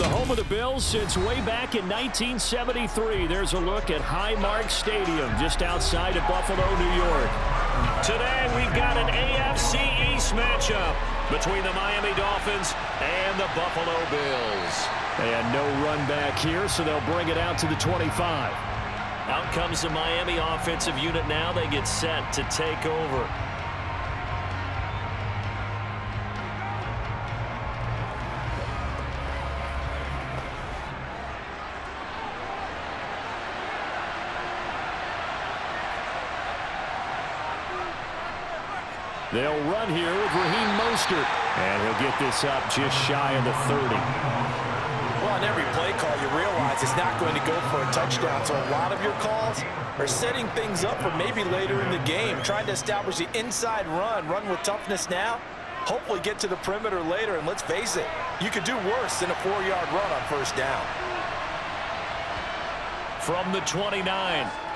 the home of the Bills since way back in 1973. There's a look at Highmark Stadium just outside of Buffalo, New York. Today we've got an AFC East matchup between the Miami Dolphins and the Buffalo Bills. And no run back here, so they'll bring it out to the 25. Out comes the Miami offensive unit now. They get set to take over. They'll run here with Raheem Mostert. And he'll get this up just shy of the 30. Well, on every play call, you realize it's not going to go for a touchdown. So a lot of your calls are setting things up for maybe later in the game. Trying to establish the inside run with toughness now. Hopefully get to the perimeter later. And let's face it, you could do worse than a 4-yard run on first down. From the 29,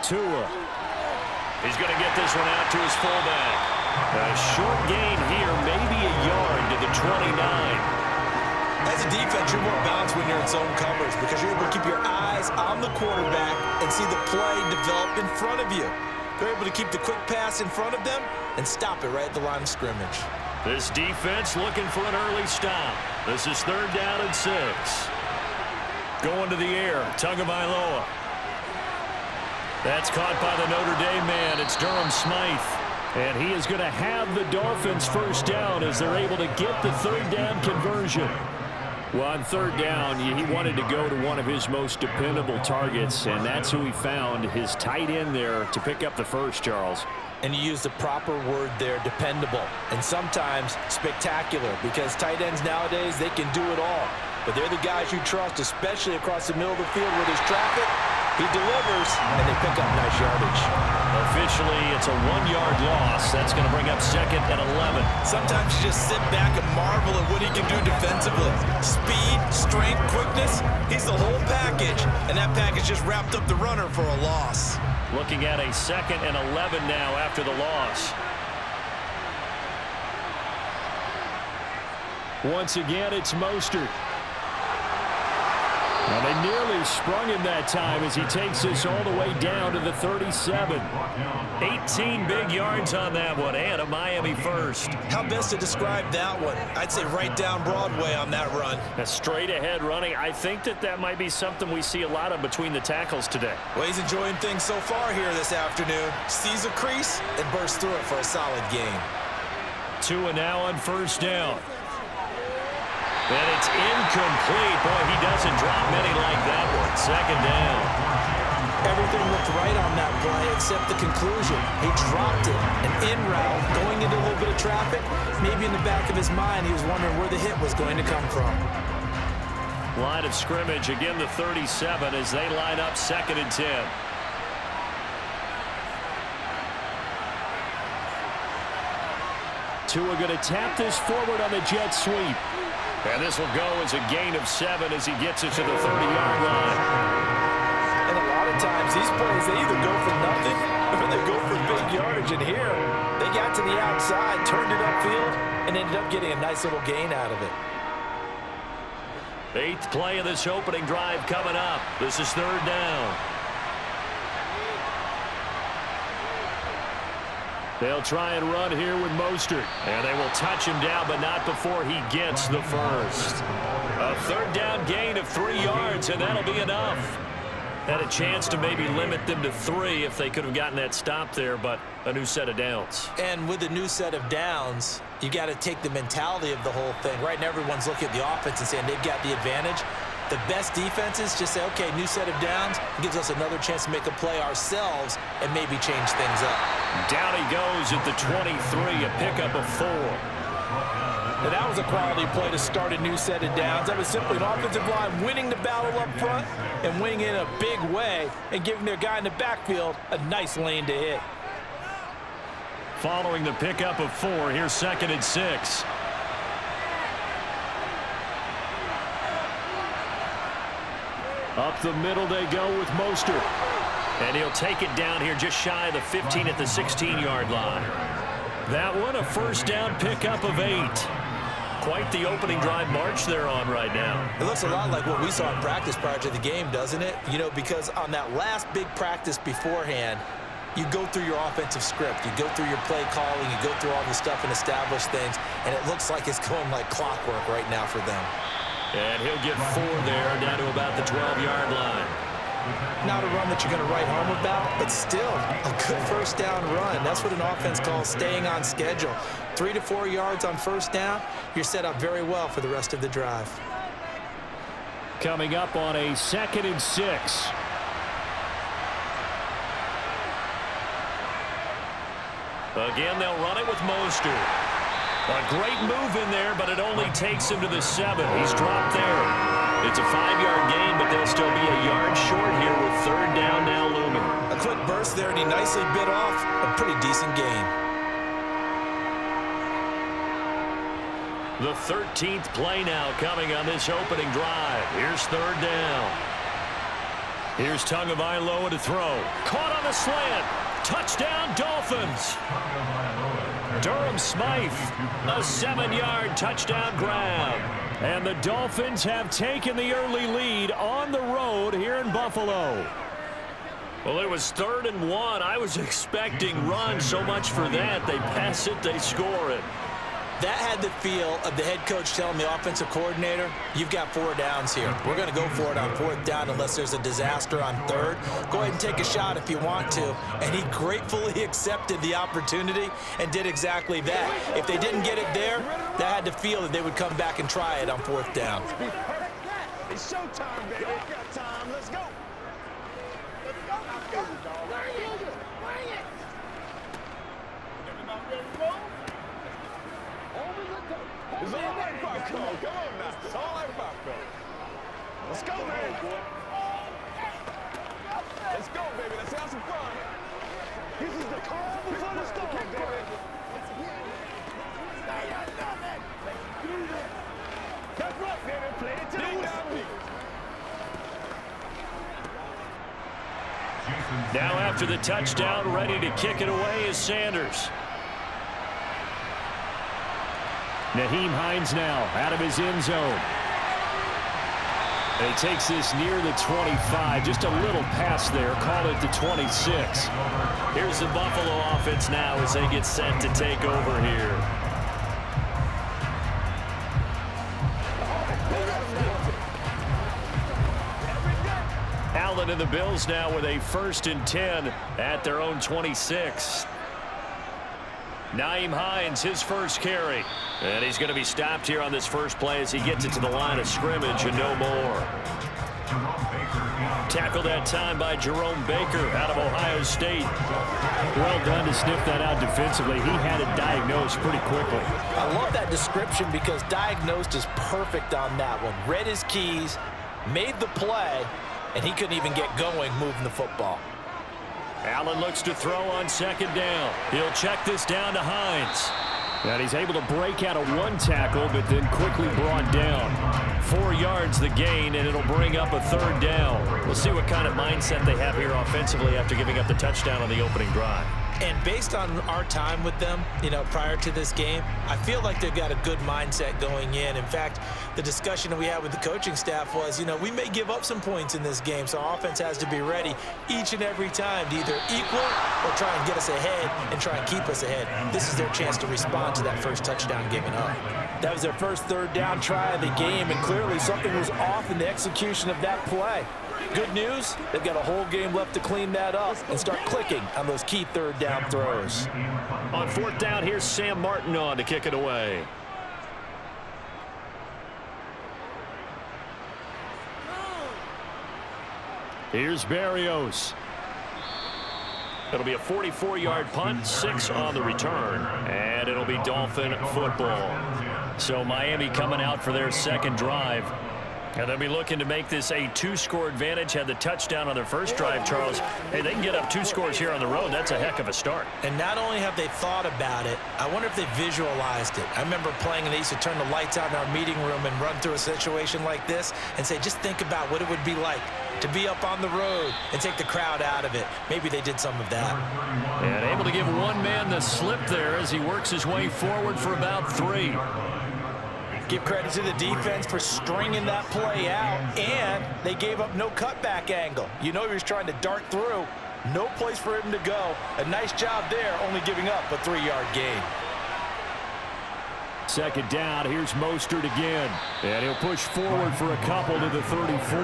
Tua. He's going to get this one out to his fullback. A short gain here, maybe a yard to the 29. As a defense, you're more balanced when you're in zone coverage because you're able to keep your eyes on the quarterback and see the play develop in front of you. They're able to keep the quick pass in front of them and stop it right at the line of scrimmage. This defense looking for an early stop. This is 3rd down and 6. Going to the air, Tagovailoa. That's caught by the Notre Dame man. It's Durham Smythe. And he is going to have the Dolphins first down as they're able to get the 3rd down conversion. Well, on 3rd down, he wanted to go to one of his most dependable targets, and that's who he found, his tight end there, to pick up the first, Charles. And you use the proper word there, dependable, and sometimes spectacular, because tight ends nowadays, they can do it all. But they're the guys you trust, especially across the middle of the field where there's traffic. He delivers, and they pick up nice yardage. Officially, it's a 1-yard loss. That's going to bring up 2nd and 11. Sometimes you just sit back and marvel at what he can do defensively. Speed, strength, quickness, he's the whole package. And that package just wrapped up the runner for a loss. Looking at a 2nd and 11 now after the loss. Once again, it's Mostert. Well, they nearly sprung him that time as he takes this all the way down to the 37. 18 big yards on that one, and a Miami first. How best to describe that one? I'd say right down Broadway on that run. A straight ahead running. I think that might be something we see a lot of between the tackles today. Well, he's enjoying things so far here this afternoon. Sees a crease and bursts through it for a solid gain. Tua now on first down. And it's incomplete. Boy, he doesn't drop many like that one. 2nd down. Everything looked right on that play except the conclusion. He dropped it. An in route, going into a little bit of traffic. Maybe in the back of his mind, he was wondering where the hit was going to come from. Line of scrimmage, again the 37 as they line up 2nd and 10. Tua going to tap this forward on the jet sweep. And this will go as a gain of 7 as he gets it to the 30-yard line. And a lot of times these plays, they either go for nothing or they go for big yardage. And here, they got to the outside, turned it upfield, and ended up getting a nice little gain out of it. 8th play of this opening drive coming up. This is 3rd down. They'll try and run here with Mostert. And they will touch him down, but not before he gets the first. A 3rd down gain of 3 yards, and that'll be enough. Had a chance to maybe limit them to 3 if they could have gotten that stop there, but a new set of downs. And with a new set of downs, you got to take the mentality of the whole thing. Right now, everyone's looking at the offense and saying they've got the advantage. The best defenses just say, okay, new set of downs. It gives us another chance to make a play ourselves and maybe change things up. Down he goes at the 23, a pickup of 4. And that was a quality play to start a new set of downs. That was simply an offensive line winning the battle up front and winning in a big way and giving their guy in the backfield a nice lane to hit. Following the pickup of 4, here's 2nd and 6. Up the middle they go with Mostert. And he'll take it down here just shy of the 15 at the 16-yard line. That one, a first down pickup of 8. quite the opening drive march they're on right now. It looks a lot like what we saw in practice prior to the game, doesn't it? You know, because on that last big practice beforehand, you go through your offensive script. You go through your play calling. You go through all the stuff and establish things. And it looks like it's going like clockwork right now for them. And he'll get 4 there, down to about the 12-yard line. Not a run that you're going to write home about, but still a good first down run. That's what an offense calls staying on schedule. 3 to 4 yards on first down, you're set up very well for the rest of the drive. Coming up on a 2nd and 6. Again, they'll run it with Mostert. A great move in there, but it only takes him to the 7. He's dropped there. It's a 5-yard gain, but they'll still be a yard short here with 3rd down now looming. A quick burst there, and he nicely bit off a pretty decent gain. The 13th play now coming on this opening drive. Here's 3rd down. Here's Tagovailoa to throw. Caught on the slant. Touchdown, Dolphins. Durham Smythe, a 7-yard touchdown grab. And the Dolphins have taken the early lead on the road here in Buffalo. Well, it was 3rd and 1. I was expecting run, so much for that. They pass it, they score it. That had the feel of the head coach telling the offensive coordinator, you've got 4 downs here. We're going to go for it on 4th down unless there's a disaster on 3rd. Go ahead and take a shot if you want to. And he gratefully accepted the opportunity and did exactly that. If they didn't get it there, that had the feel that they would come back and try it on 4th down. It's showtime, baby. We got time. Let's go. Let's go. Let's go. Bring it. Everybody ready to roll? It's all like popcorn. Come on now. It's all like popcorn. Let's go, man. Let's go, baby. Let's have some fun. This is the calm before the storm, baby. That's right, baby. Play it to the whistle. Now after the touchdown, ready to kick it away is Sanders. Nyheim Hines now out of his end zone. And he takes this near the 25. Just a little pass there. Call it the 26. Here's the Buffalo offense now as they get set to take over here. Allen and the Bills now with a 1st and 10 at their own 26. Nyheim Hines, his first carry. And he's going to be stopped here on this first play as he gets it to the line of scrimmage and no more. Tackled that time by Jerome Baker out of Ohio State. Well done to sniff that out defensively. He had it diagnosed pretty quickly. I love that description because diagnosed is perfect on that one. Read his keys, made the play, and he couldn't even get going moving the football. Allen looks to throw on 2nd down. He'll check this down to Hines. And he's able to break out of 1 tackle, but then quickly brought down. 4 yards the gain, and it'll bring up a 3rd down. We'll see what kind of mindset they have here offensively after giving up the touchdown on the opening drive. And based on our time with them, you know, prior to this game, I feel like they've got a good mindset going in. In fact, the discussion that we had with the coaching staff was, you know, we may give up some points in this game, so our offense has to be ready each and every time to either equal or try and get us ahead and try and keep us ahead. This is their chance to respond to that first touchdown given up. That was their first 3rd down try of the game, and clearly something was off in the execution of that play. Good news, they've got a whole game left to clean that up and start clicking on those key 3rd down throws. On 4th down, here's Sam Martin on to kick it away. Here's Berrios. It'll be a 44-yard punt, 6 on the return, and it'll be Dolphin football. So Miami coming out for their 2nd drive. And they'll be looking to make this a 2-score advantage. Had the touchdown on their first drive, Charles. Hey, they can get up 2 scores here on the road. That's a heck of a start. And not only have they thought about it, I wonder if they visualized it. I remember playing and they used to turn the lights out in our meeting room and run through a situation like this and say, just think about what it would be like to be up on the road and take the crowd out of it. Maybe they did some of that. And able to give one man the slip there as he works his way forward for about 3. Give credit to the defense for stringing that play out, and they gave up no cutback angle. You know he was trying to dart through. No place for him to go. A nice job there, only giving up a 3-yard gain. Second down, here's Mostert again. And he'll push forward for a couple to the 34.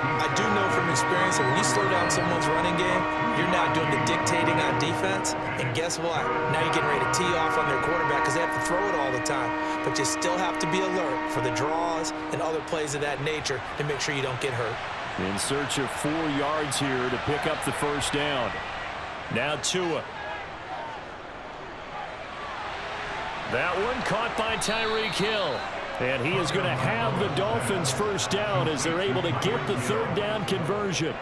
I do know from experience that when you slow down someone's running game, you're now doing the dictating on defense. And guess what? Now you're getting ready to tee off on their quarterback because they have to throw it all the time. But you still have to be alert for the draws and other plays of that nature to make sure you don't get hurt. In search of 4 yards here to pick up the first down. Now Tua. That one caught by Tyreek Hill. And he is going to have the Dolphins first down as they're able to get the third down conversion.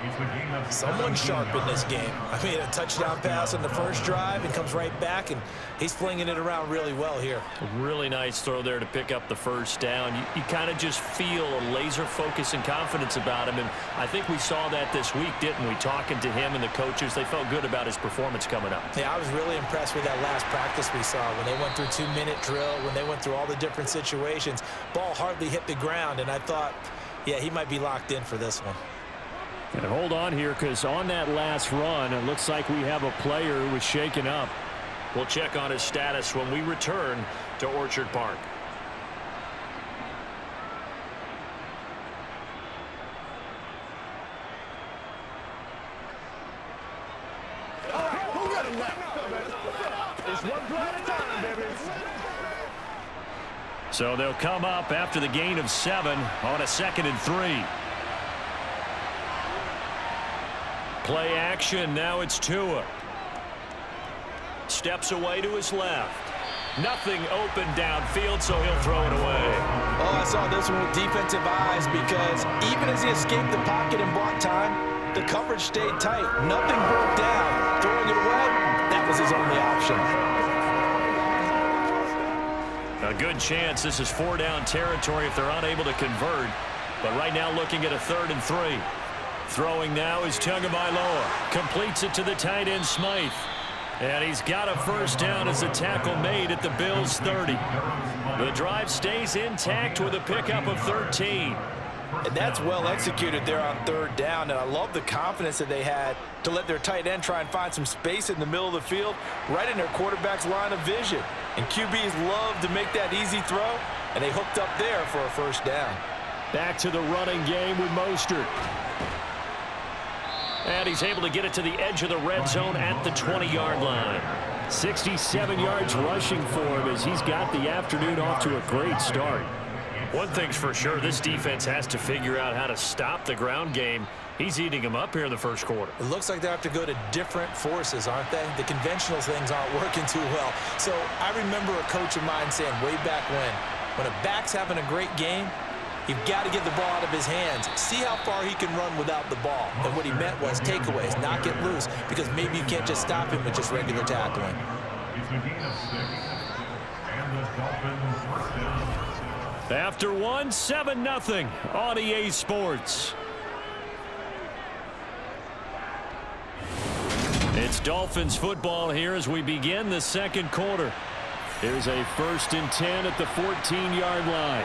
Someone sharp in this game. I mean, a touchdown pass on the first drive and comes right back, and he's flinging it around really well here. A really nice throw there to pick up the first down. You kind of just feel a laser focus and confidence about him, and I think we saw that this week, didn't we? Talking to him and the coaches, they felt good about his performance coming up. Yeah, I was really impressed with that last practice we saw when they went through 2-minute drill, when they went through all the different situations. Ball hardly hit the ground, and I thought, yeah, he might be locked in for this one. And hold on here, because on that last run, it looks like we have a player who was shaken up. We'll check on his status when we return to Orchard Park. Who got him now? It's one play at a time, baby. So they'll come up after the gain of 7 on a 2nd and 3. Play action. Now it's Tua. Steps away to his left. Nothing open downfield, so he'll throw it away. Oh, I saw this one with defensive eyes because even as he escaped the pocket and bought time, the coverage stayed tight. Nothing broke down. Throwing it away, that was his only option. A good chance this is 4-down territory if they're unable to convert. But right now looking at a 3rd and 3. Throwing now is Tagovailoa. Completes it to the tight end Smythe. And he's got a first down as the tackle made at the Bills' 30. The drive stays intact with a pickup of 13. And that's well executed there on 3rd down. And I love the confidence that they had to let their tight end try and find some space in the middle of the field, right in their quarterback's line of vision. And QBs love to make that easy throw, and they hooked up there for a first down. Back to the running game with Mostert. And he's able to get it to the edge of the red zone at the 20-yard line. 67 yards rushing for him as he's got the afternoon off to a great start. One thing's for sure, this defense has to figure out how to stop the ground game. He's eating them up here in the first quarter. It looks like they have to go to different forces, aren't they? The conventional things aren't working too well. So I remember a coach of mine saying way back when a back's having a great game, you've got to get the ball out of his hands. See how far he can run without the ball. And what he meant was takeaways, not get loose, because maybe you can't just stop him with just regular tackling. After one, 7-0 on EA Sports. It's Dolphins football here as we begin the second quarter. Here's a 1st and 10 at the 14-yard line.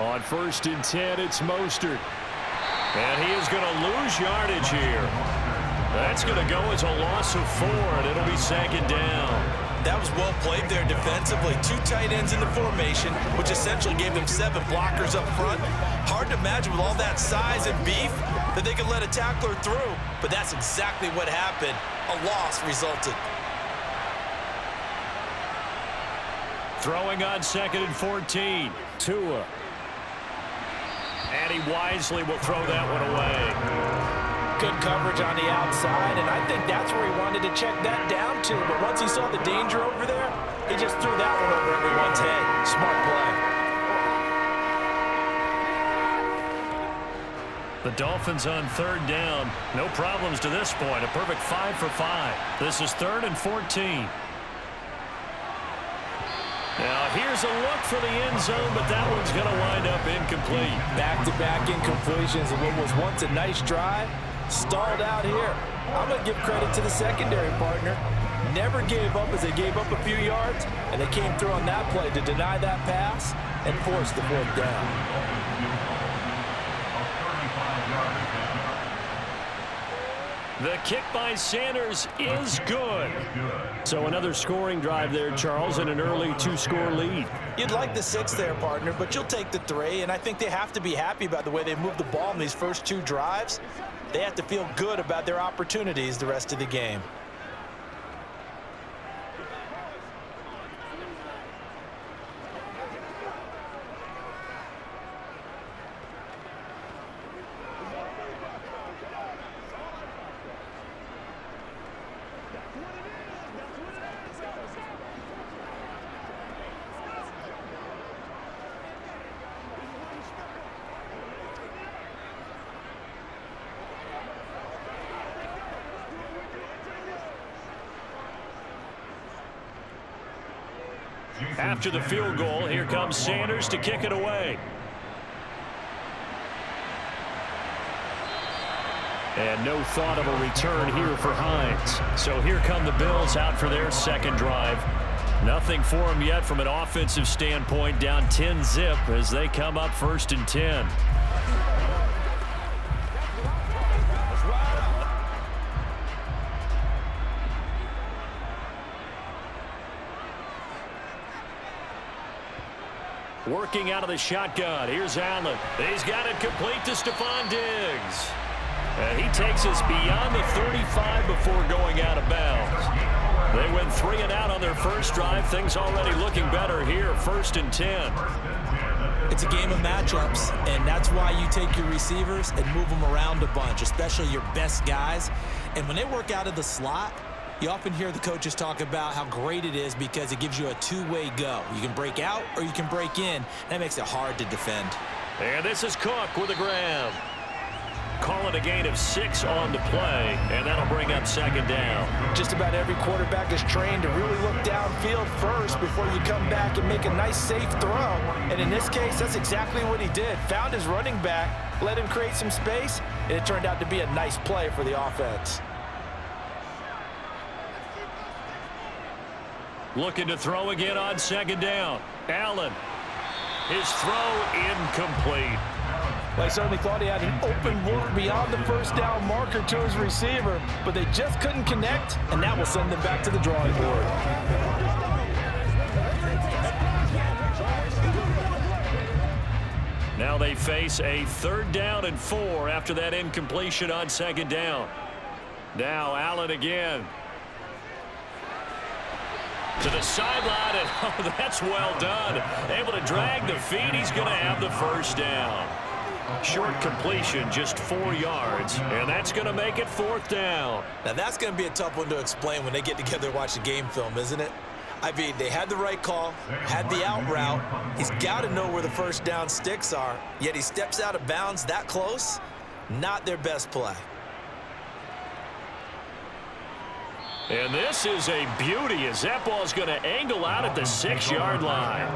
On 1st and 10, it's Mostert. And he is going to lose yardage here. That's going to go as a loss of 4, and it'll be 2nd down. That was well played there defensively. 2 tight ends in the formation, which essentially gave them 7 blockers up front. Hard to imagine with all that size and beef that they could let a tackler through, but that's exactly what happened. A loss resulted. Throwing on 2nd and 14. Tua. And he wisely will throw that one away. Good coverage on the outside, and I think that's where he wanted to check that down to. But once he saw the danger over there, he just threw that one over everyone's head. Smart play. The Dolphins on 3rd down. No problems to this point. A perfect 5 for 5. This is 3rd and 14. Now here's a look for the end zone, but that one's going to wind up incomplete. Back-to-back incompletions of what was once a nice drive. Stalled out here. I'm going to give credit to the secondary partner. never gave up as they gave up a few yards, and they came through on that play to deny that pass and force the fourth down. The kick by Sanders is good. So another scoring drive there, Charles, and an early 2-score lead. You'd like the 6 there, partner, but you'll take the 3, and I think they have to be happy about the way they moved the ball in these first 2 drives. They have to feel good about their opportunities the rest of the game. After the field goal, here comes Sanders to kick it away. And no thought of a return here for Hines. So here come the Bills out for their second drive. Nothing for them yet from an offensive standpoint, down 10-zip as they come up 1st and 10. Working out of the shotgun. Here's Allen. He's got it complete to Stephon Diggs. And he takes us beyond the 35 before going out of bounds. They went 3 and out on their first drive. Things already looking better here. 1st and 10. It's a game of matchups, and that's why you take your receivers and move them around a bunch, especially your best guys. And when they work out of the slot, you often hear the coaches talk about how great it is because it gives you a 2-way go. You can break out or you can break in. That makes it hard to defend. And this is Cook with a grab. Calling a gain of 6 on the play, and that'll bring up 2nd down. Just about every quarterback is trained to really look downfield first before you come back and make a nice, safe throw. And in this case, that's exactly what he did. Found his running back, let him create some space, and it turned out to be a nice play for the offense. Looking to throw again on 2nd down. Allen. His throw incomplete. They certainly thought he had an open look beyond the 1st down marker to his receiver, but they just couldn't connect, and that will send them back to the drawing board. Now they face a 3rd down and 4 after that incompletion on 2nd down. Now Allen again. To the sideline, and oh, that's well done. Able to drag the feet. He's going to have the 1st down. Short completion, just 4 yards, and that's going to make it 4th down. Now that's going to be a tough one to explain when they get together and watch the game film, isn't it? I mean, they had the right call, had the out route. He's got to know where the 1st down sticks are, yet he steps out of bounds that close. Not their best play. And this is a beauty as that ball is going to angle out at the 6-yard line.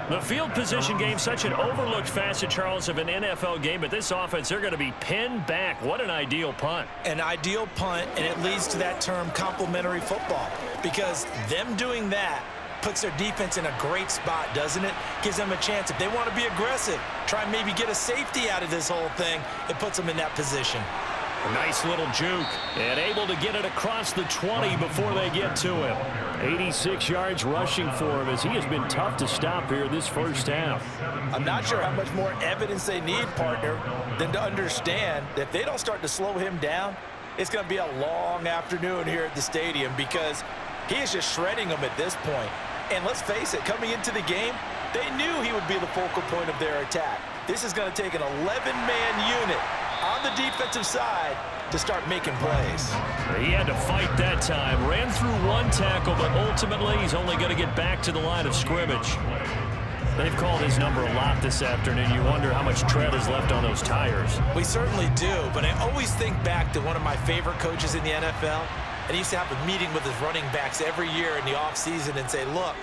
The field position game, such an overlooked facet, Charles, of an NFL game, but this offense, they're going to be pinned back. What an ideal punt. An ideal punt, and it leads to that term complementary football, because them doing that puts their defense in a great spot, doesn't it? Gives them a chance. If they want to be aggressive, try and maybe get a safety out of this whole thing, it puts them in that position. A nice little juke, and able to get it across the 20 before they get to him. 86 yards rushing for him as he has been tough to stop here this 1st half. I'm not sure how much more evidence they need, partner, than to understand that if they don't start to slow him down, it's going to be a long afternoon here at the stadium because he is just shredding them at this point. And let's face it, coming into the game, they knew he would be the focal point of their attack. This is going to take an 11-man unit on the defensive side to start making plays. He had to fight that time. Ran through 1 tackle, but ultimately he's only going to get back to the line of scrimmage. They've called his number a lot this afternoon. You wonder how much tread is left on those tires. We certainly do, but I always think back to one of my favorite coaches in the NFL, and he used to have a meeting with his running backs every year in the offseason and say, look,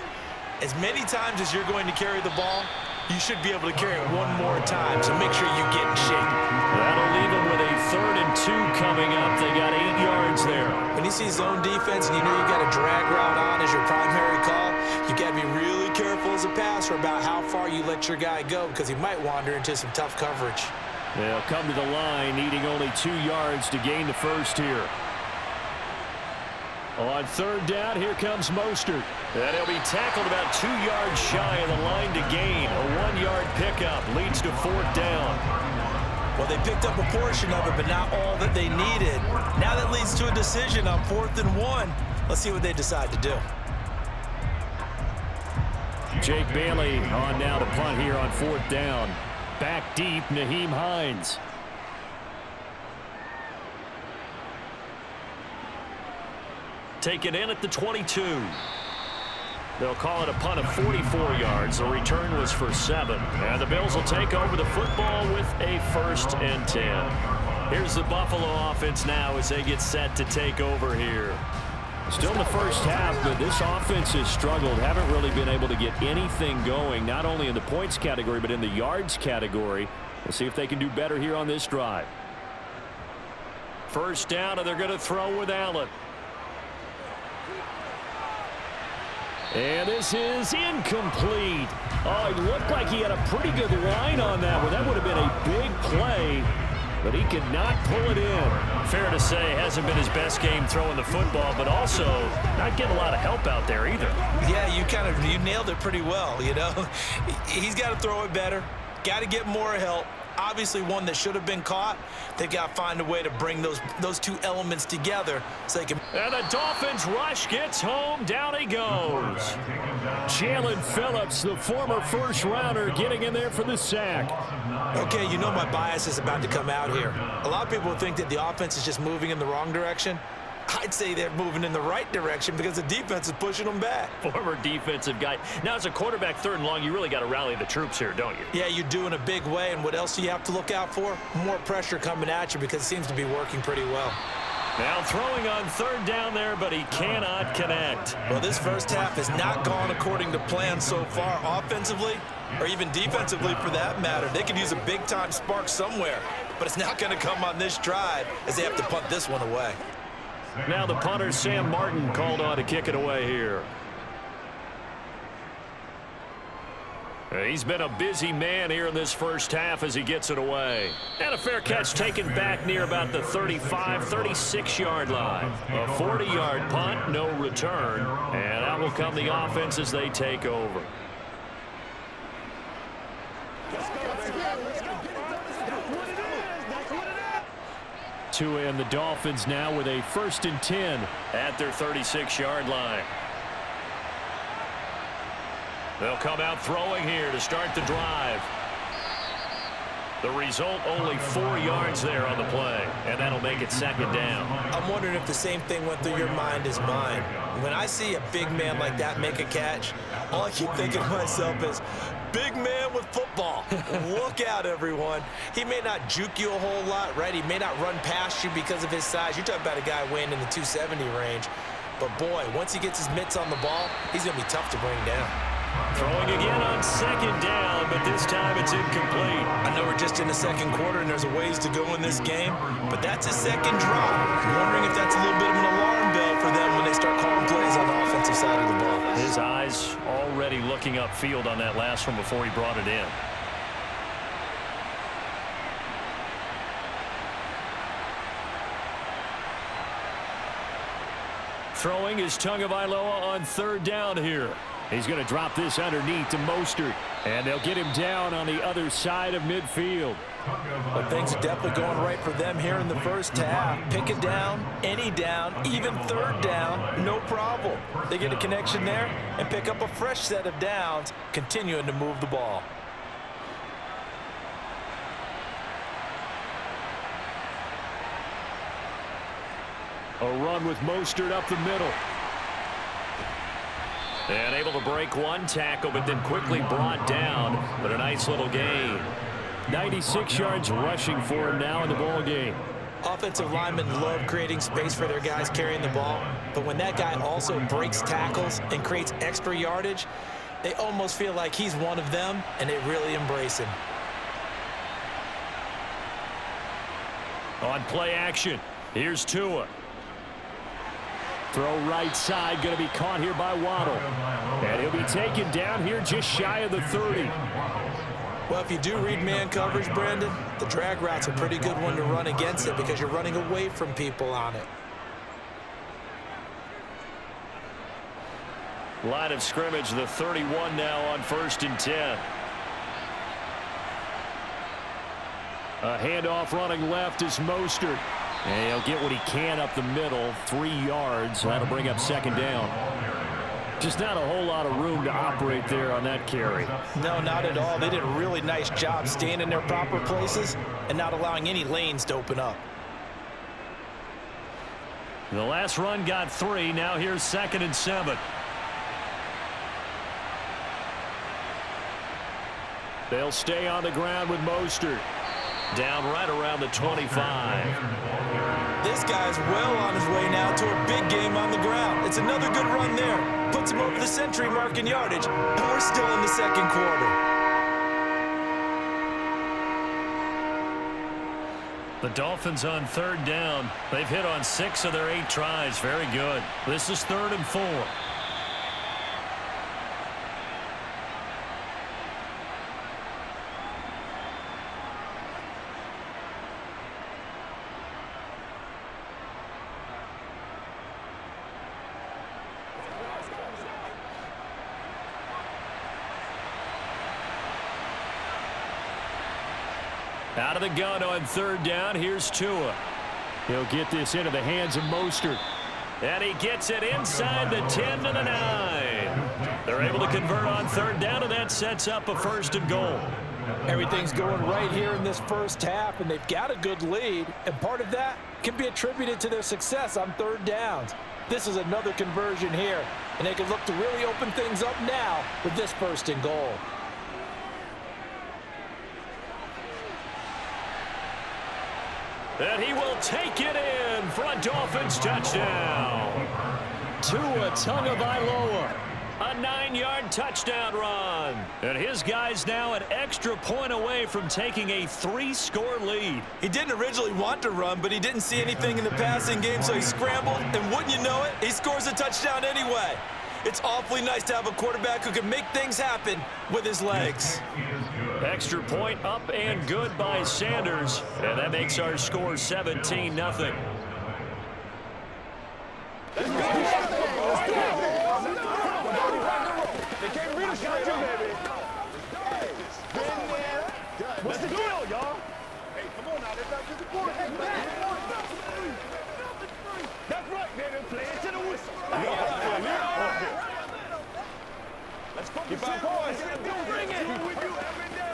as many times as you're going to carry the ball, you should be able to carry it one more time, so make sure you get in shape. That'll leave them with a 3rd and 2 coming up. They got 8 yards there. When you see zone defense and you know you got a drag route on as your primary call, you got to be really careful as a passer about how far you let your guy go because he might wander into some tough coverage. They'll come to the line, needing only 2 yards to gain the first here. On 3rd down, here comes Mostert. And he'll be tackled about 2 yards shy of the line to gain. A 1-yard pickup leads to 4th down. Well, they picked up a portion of it, but not all that they needed. Now that leads to a decision on 4th and 1. Let's see what they decide to do. Jake Bailey on now to punt here on 4th down. Back deep, Nyheim Hines. Taken in at the 22. They'll call it a punt of 44 yards. The return was for 7. And the Bills will take over the football with a 1st and 10. Here's the Buffalo offense now as they get set to take over here. Still in the first half, but this offense has struggled. Haven't really been able to get anything going, not only in the points category, but in the yards category. We'll see if they can do better here on this drive. 1st down, and they're going to throw with Allen. And this is incomplete. Oh, it looked like he had a pretty good line on that one. That would have been a big play, but he could not pull it in. Fair to say, hasn't been his best game throwing the football, but also not getting a lot of help out there either. Yeah, you nailed it pretty well, you know. He's got to throw it better, got to get more help. Obviously one that should have been caught. They've got to find a way to bring those 2 elements together so they can. And the Dolphins rush gets home. Down he goes. Jalen Phillips, the former 1st rounder, getting in there for the sack. Okay, you know my bias is about to come out here. A lot of people think that the offense is just moving in the wrong direction. I'd say they're moving in the right direction because the defense is pushing them back. Former defensive guy. Now, as a quarterback 3rd and long, you really got to rally the troops here, don't you? Yeah, you do in a big way. And what else do you have to look out for? More pressure coming at you because it seems to be working pretty well. Now throwing on 3rd down there, but he cannot connect. Well, this first half has not gone according to plan so far offensively or even defensively for that matter. They could use a big-time spark somewhere, but it's not going to come on this drive as they have to punt this one away. Now the punter, Sam Martin, called on to kick it away here. He's been a busy man here in this first half as he gets it away. And a fair catch taken back near about the 35, 36-yard line. A 40-yard punt, no return. And out will come the offense as they take over. And the Dolphins now with a 1st and 10 at their 36-yard line. They'll come out throwing here to start the drive. The result, only 4 yards there on the play, and that'll make it 2nd down. I'm wondering if the same thing went through your mind as mine. When I see a big man like that make a catch, all I keep thinking to myself is, big man with football. Look out, everyone. He may not juke you a whole lot, right? He may not run past you because of his size. You're talking about a guy weighing in the 270 range. But, boy, once he gets his mitts on the ball, he's going to be tough to bring down. Throwing again on 2nd down, but this time it's incomplete. I know we're just in the 2nd quarter and there's a ways to go in this game, but that's his 2nd drop. I'm wondering if that's a little bit of an alarm bell for them when they start calling plays on the offensive side of the ball. His eyes already looking upfield on that last one before he brought it in. Throwing is Tagovailoa on 3rd down here. He's going to drop this underneath to Mostert, and they'll get him down on the other side of midfield. But things are definitely going right for them here in the first half. Pick it down, any down, even 3rd down, no problem. They get a connection there and pick up a fresh set of downs, continuing to move the ball. A run with Mostert up the middle. And able to break one tackle, but then quickly brought down. But a nice little gain. 96 yards rushing for him now in the ball game. Offensive linemen love creating space for their guys carrying the ball. But when that guy also breaks tackles and creates extra yardage, They almost feel like he's one of them, and they really embrace him. On play action, here's Tua. Throw right side, going to be caught here by Waddle. And he'll be taken down here just shy of the 30. Well, if you do read man coverage, Brandon, the drag route's a pretty good one to run against it because you're running away from people on it. Line of scrimmage, the 31 now on 1st and 10. A handoff running left is Mostert. And he'll get what he can up the middle, 3 yards. That'll bring up 2nd down. Just not a whole lot of room to operate there on that carry. No, not at all. They did a really nice job staying in their proper places and not allowing any lanes to open up. The last run got 3. Now here's 2nd and 7. They'll stay on the ground with Mostert. Down right around the 25. This guy's well on his way now to a big game on the ground. It's another good run there. Puts him over the century mark in yardage, and we're still in the 2nd quarter. The Dolphins on 3rd down. They've hit on 6 of their 8 tries. Very good. This is 3rd and 4. Out of the gun on 3rd down. Here's Tua. He'll get this into the hands of Mostert. And he gets it inside the 10 to the 9. They're able to convert on 3rd down, and that sets up a 1st and goal. Everything's going right here in this first half, and they've got a good lead. And part of that can be attributed to their success on 3rd downs. This is another conversion here, and they can look to really open things up now with this 1st and goal. And he will take it in for a Dolphins touchdown. Tua Tagovailoa. A 9-yard touchdown run. And his guy's now an extra point away from taking a 3-score lead. He didn't originally want to run, but he didn't see anything in the passing game, so he scrambled, and wouldn't you know it, he scores a touchdown anyway. It's awfully nice to have a quarterback who can make things happen with his legs. Extra point up and good by Sanders. And that makes our score 17-0. They can't read a shot, baby. What's the deal, y'all? Hey, come on now. Let's not get the board. That's right, baby. Play it to the whistle. Let's go. Keep our boys. Bring it. With you every day.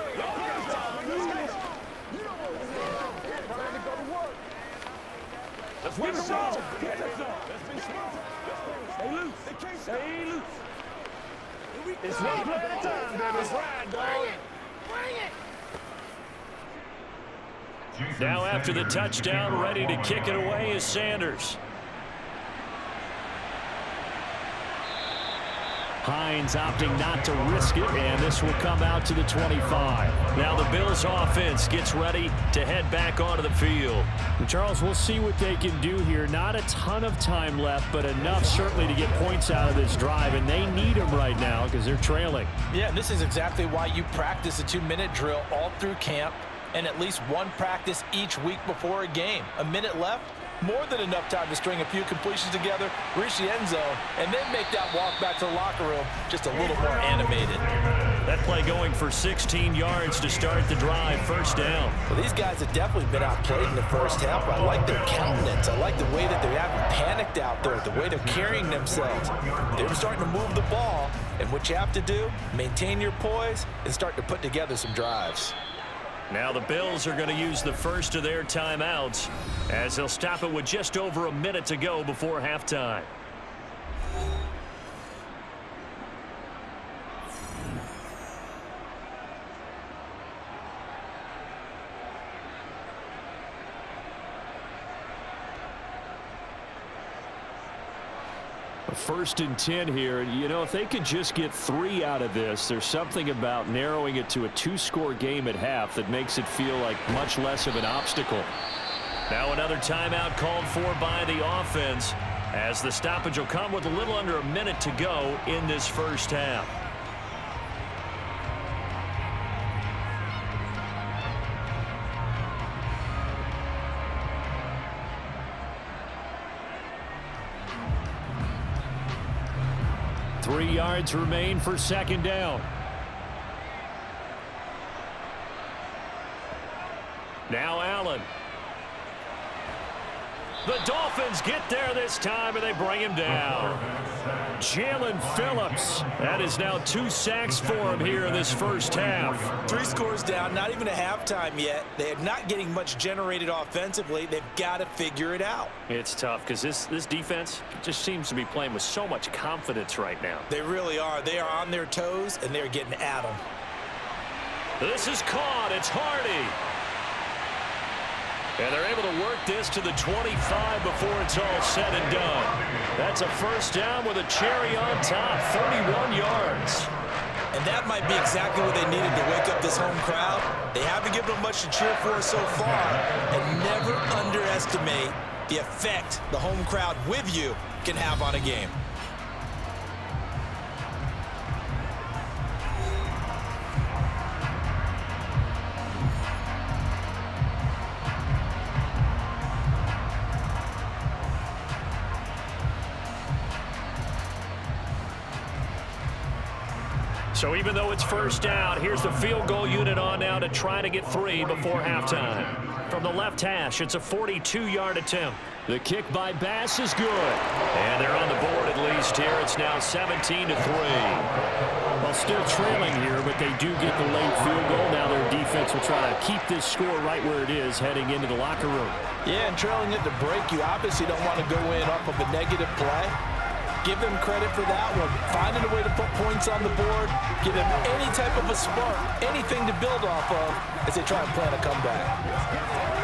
Let's win the ball. Let's be smart. Stay loose. Stay loose. It's one play at a time, baby. Let's ride, dog. Bring it. Now after the touchdown, ready to kick it away is Sanders. Hines opting not to risk it, and this will come out to the 25. Now the Bills offense gets ready to head back onto the field. And Charles, we'll see what they can do here. Not a ton of time left, but enough certainly to get points out of this drive, and they need them right now because they're trailing. Yeah, and this is exactly why you practice a 2-minute drill all through camp and at least one practice each week before a game. A minute left, more than enough time to string a few completions together, reach the end zone, and then make that walk back to the locker room just a little more animated. That play going for 16 yards to start the drive, 1st down. Well, these guys have definitely been outplayed in the first half. I like their countenance. I like the way that they haven't panicked out there, the way they're carrying themselves. They're starting to move the ball, and what you have to do, maintain your poise and start to put together some drives. Now the Bills are going to use the first of their timeouts as they'll stop it with just over a minute to go before halftime. First and 10 here. You know, if they could just get 3 out of this, there's something about narrowing it to a 2-score game at half that makes it feel like much less of an obstacle. Now another timeout called for by the offense, as the stoppage will come with a little under a minute to go in this first half. Three yards remain for second down. Now Allen. The Dolphins get there this time, and they bring him down. Jalen Phillips. That is now 2 sacks for him here in this first half. 3 scores down, not even a halftime yet. They are not getting much generated offensively. They've got to figure it out. It's tough because this defense just seems to be playing with so much confidence right now. They really are. They are on their toes, and they're getting at them. This is caught. It's Hardy. And they're able to work this to the 25 before it's all said and done. That's a first down with a cherry on top, 31 yards. And that might be exactly what they needed to wake up this home crowd. They haven't given them much to cheer for so far, and never underestimate the effect the home crowd with you can have on a game. So even though it's first down, here's the field goal unit on now to try to get 3 before halftime. From the left hash, it's a 42-yard attempt. The kick by Bass is good. And they're on the board at least here. It's now 17-3. Well, still trailing here, but they do get the late field goal. Now their defense will try to keep this score right where it is heading into the locker room. Yeah, and trailing it to break, you obviously don't want to go in off of a negative play. Give them credit for that one. Finding a way to put points on the board. Give them any type of a spark, anything to build off of as they try and plan a comeback.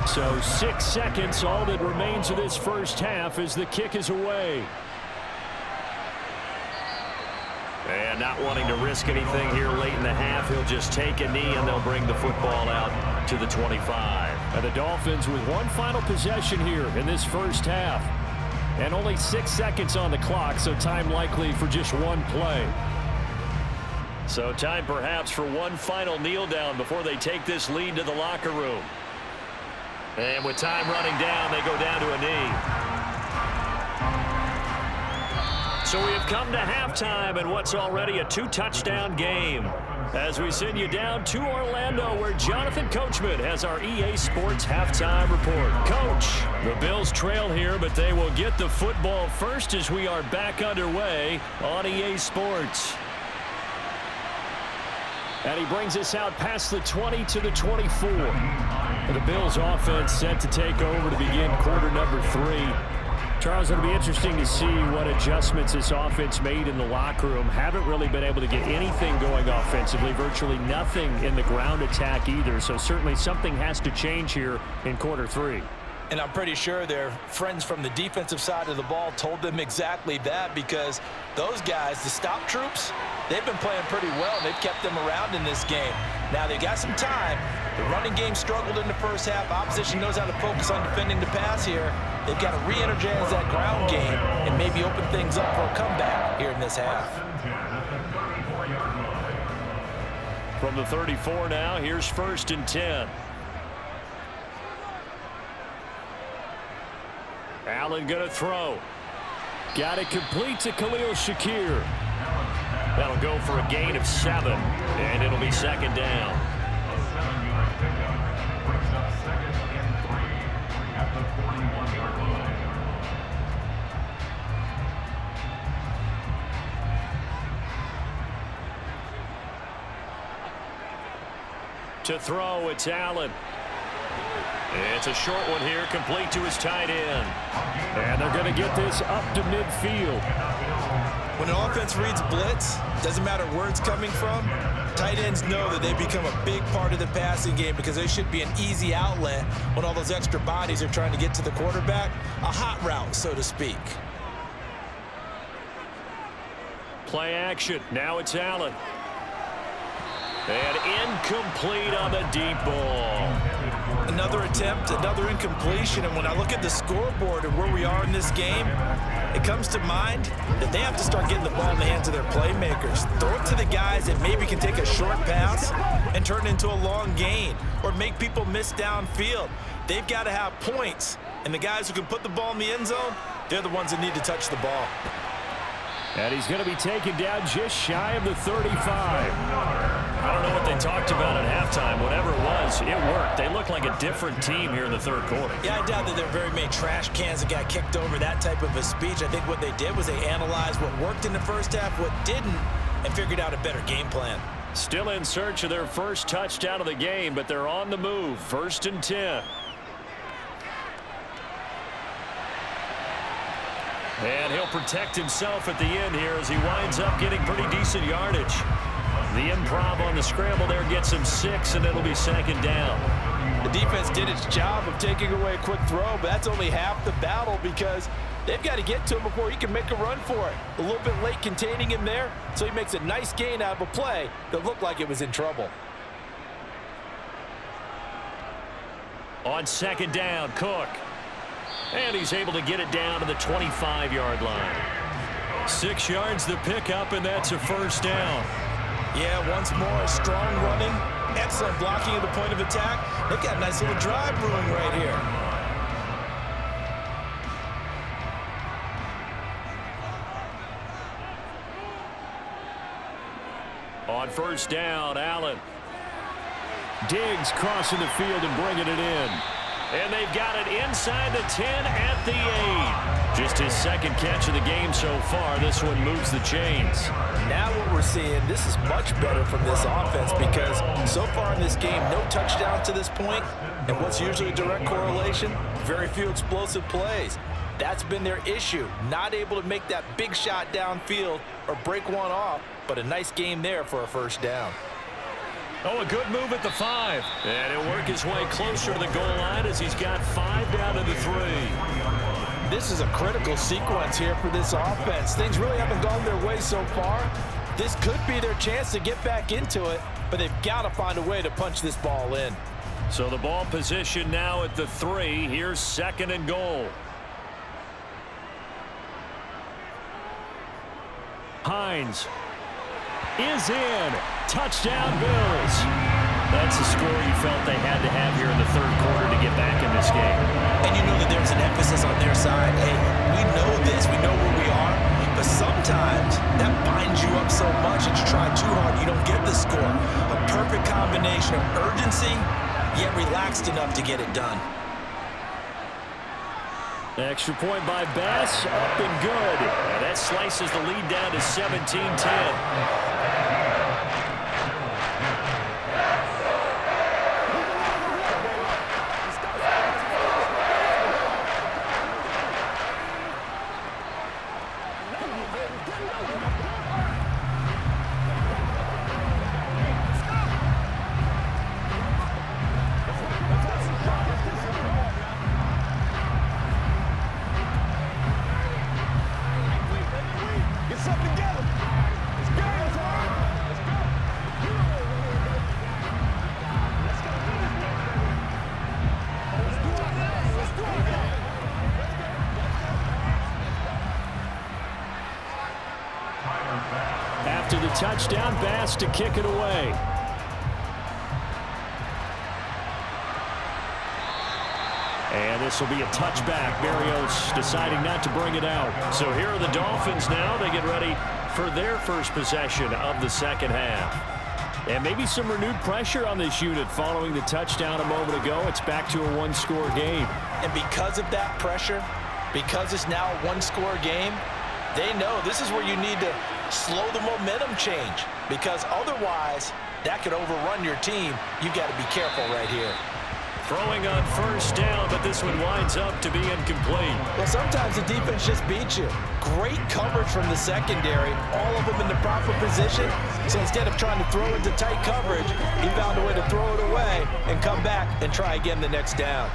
So 6 seconds, all that remains of this first half as the kick is away. And not wanting to risk anything here late in the half, he'll just take a knee and they'll bring the football out to the 25. And the Dolphins with one final possession here in this first half. And only 6 seconds on the clock, so time likely for just one play. So time perhaps for one final kneel down before they take this lead to the locker room. And with time running down, they go down to a knee. So we have come to halftime in what's already a 2-touchdown game. As we send you down to Orlando, where Jonathan Coachman has our EA Sports halftime report. Coach, the Bills trail here, but they will get the football first as we are back underway on EA Sports. And he brings us out past the 20 to the 24. The Bills offense set to take over to begin quarter number 3. Charles, it'll be interesting to see what adjustments this offense made in the locker room. Haven't really been able to get anything going offensively, virtually nothing in the ground attack either. So certainly something has to change here in quarter 3. And I'm pretty sure their friends from the defensive side of the ball told them exactly that, because those guys, the stop troops, they've been playing pretty well. They've kept them around in this game. Now they got some time. The running game struggled in the first half. Opposition knows how to focus on defending the pass here. They've got to re-energize that ground game and maybe open things up for a comeback here in this half. From the 34 now, here's 1st and 10. Allen going to throw. Got it complete to Khalil Shakir. That'll go for a gain of 7, and it'll be 2nd down. To throw, it's Allen. It's a short one here, complete to his tight end. And they're going to get this up to midfield. When an offense reads blitz, doesn't matter where it's coming from, tight ends know that they become a big part of the passing game because they should be an easy outlet when all those extra bodies are trying to get to the quarterback. A hot route, so to speak. Play action. Now it's Allen. And incomplete on the deep ball. Another attempt, another incompletion, and when I look at the scoreboard and where we are in this game, it comes to mind that they have to start getting the ball in the hands of their playmakers. Throw it to the guys that maybe can take a short pass and turn it into a long gain or make people miss downfield. They've got to have points, and the guys who can put the ball in the end zone, they're the ones that need to touch the ball. And he's going to be taken down just shy of the 35. I don't know what they talked about at halftime. Whatever it was, it worked. They look like a different team here in the third quarter. Yeah, I doubt that there are very many trash cans that got kicked over, that type of a speech. I think what they did was they analyzed what worked in the first half, what didn't, and figured out a better game plan. Still in search of their first touchdown of the game, but they're on the move. 1st and 10. And he'll protect himself at the end here as he winds up getting pretty decent yardage. The improv on the scramble there gets him 6, and it'll be 2nd down. The defense did its job of taking away a quick throw, but that's only half the battle because they've got to get to him before he can make a run for it. A little bit late containing him there, so he makes a nice gain out of a play that looked like it was in trouble. On 2nd down, Cook. And he's able to get it down to the 25-yard line. 6 yards the pickup, and that's a 1st down. Yeah, once more, strong running, excellent blocking at the point of attack. They've got a nice little drive brewing right here. On 1st down, Allen. Diggs crossing the field and bringing it in. And they've got it inside the 10 at the 8. Just his 2nd catch of the game so far. This one moves the chains. Now what we're seeing, this is much better from this offense because so far in this game, no touchdowns to this point. And what's usually a direct correlation? Very few explosive plays. That's been their issue. Not able to make that big shot downfield or break one off, but a nice game there for a 1st down. Oh, a good move at the 5. And he'll work his way closer to the goal line as he's got 5 down to the 3. This is a critical sequence here for this offense. Things really haven't gone their way so far. This could be their chance to get back into it, but they've got to find a way to punch this ball in. So the ball position now at the 3. Here's 2nd and goal. Hines is in. Touchdown, Bills. That's the score you felt they had to have here in the 3rd quarter to get back in this game. And you know that there's an emphasis on their side. Hey, we know this. We know where we are. But sometimes that binds you up so much that you try too hard, you don't get the score. A perfect combination of urgency, yet relaxed enough to get it done. Extra point by Bass, up and good. And that slices the lead down to 17-10. After the touchdown, Bass to kick it away. And this will be a touchback. Berrios deciding not to bring it out. So here are the Dolphins now. They get ready for their first possession of the 2nd half. And maybe some renewed pressure on this unit following the touchdown a moment ago. It's back to a one-score game. And because of that pressure, because it's now a one-score game, they know this is where you need to slow the momentum change, because otherwise that could overrun your team. You've got to be careful right here. Throwing on first down, but this one winds up to be incomplete. Well, sometimes the defense just beats you. Great coverage from the secondary, all of them in the proper position. So instead of trying to throw into tight coverage, he found a way to throw it away and come back and try again the next down.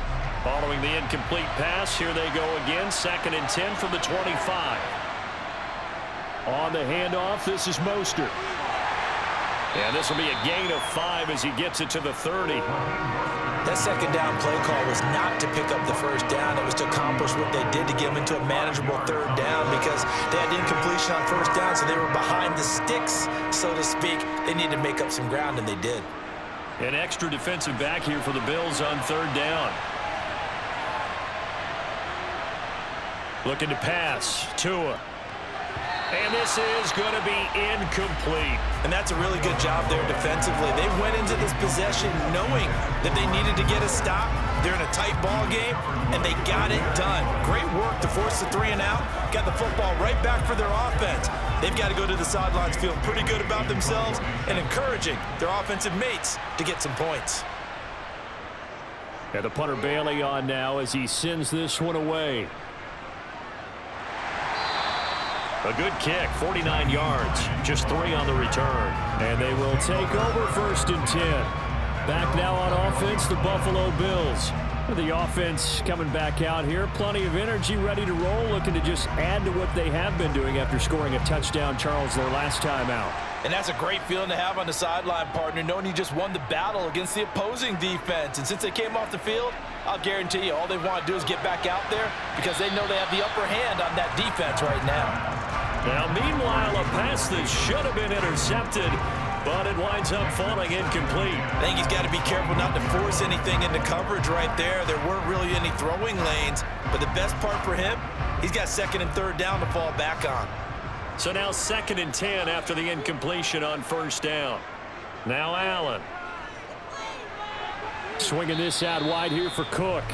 Following the incomplete pass, here they go again. 2nd and 10 from the 25. On the handoff, this is Mostert. And this will be a gain of 5 as he gets it to the 30. That second down play call was not to pick up the first down. It was to accomplish what they did to get them into a manageable 3rd down because they had incompletion on first down, so they were behind the sticks, so to speak. They needed to make up some ground, and they did. An extra defensive back here for the Bills on 3rd down. Looking to pass. Tua. And this is going to be incomplete. And that's a really good job there defensively. They went into this possession knowing that they needed to get a stop. They're in a tight ball game, and they got it done. Great work to force the 3 and out. Got the football right back for their offense. They've got to go to the sidelines feeling pretty good about themselves and encouraging their offensive mates to get some points. And the punter Bailey on now as he sends this one away. A good kick, 49 yards, just 3 on the return. And they will take over 1st and 10. Back now on offense, the Buffalo Bills. The offense coming back out here. Plenty of energy, ready to roll, looking to just add to what they have been doing after scoring a touchdown, Charles, their last time out. And that's a great feeling to have on the sideline, partner, knowing you just won the battle against the opposing defense. And since they came off the field, I'll guarantee you all they want to do is get back out there because they know they have the upper hand on that defense right now. Now, meanwhile, a pass that should have been intercepted, but it winds up falling incomplete. I think he's got to be careful not to force anything into coverage right there. There weren't really any throwing lanes, but the best part for him, he's got 2nd and 3rd down to fall back on. So now 2nd and 10 after the incompletion on first down. Now Allen. Swinging this out wide here for Cook.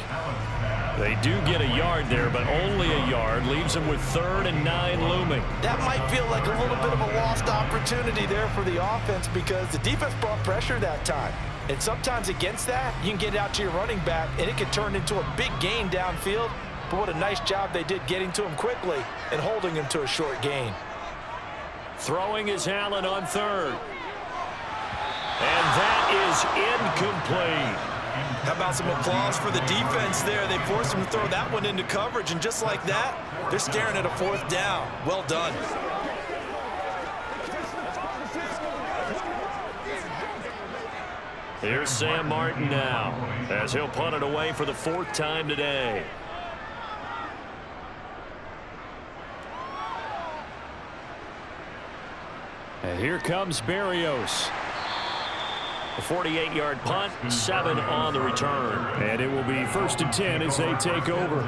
They do get a yard there, but only a yard. Leaves them with 3rd and 9 looming. That might feel like a little bit of a lost opportunity there for the offense because the defense brought pressure that time. And sometimes against that, you can get out to your running back, and it can turn into a big gain downfield. But what a nice job they did getting to him quickly and holding him to a short gain. Throwing is Allen on 3rd. And that is incomplete. How about some applause for the defense there? They forced him to throw that one into coverage, and just like that, they're staring at a 4th down. Well done. Here's Sam Martin now, as he'll punt it away for the 4th time today. And here comes Berrios. A 48-yard punt, 7 on the return. And it will be 1st and 10 as they take over.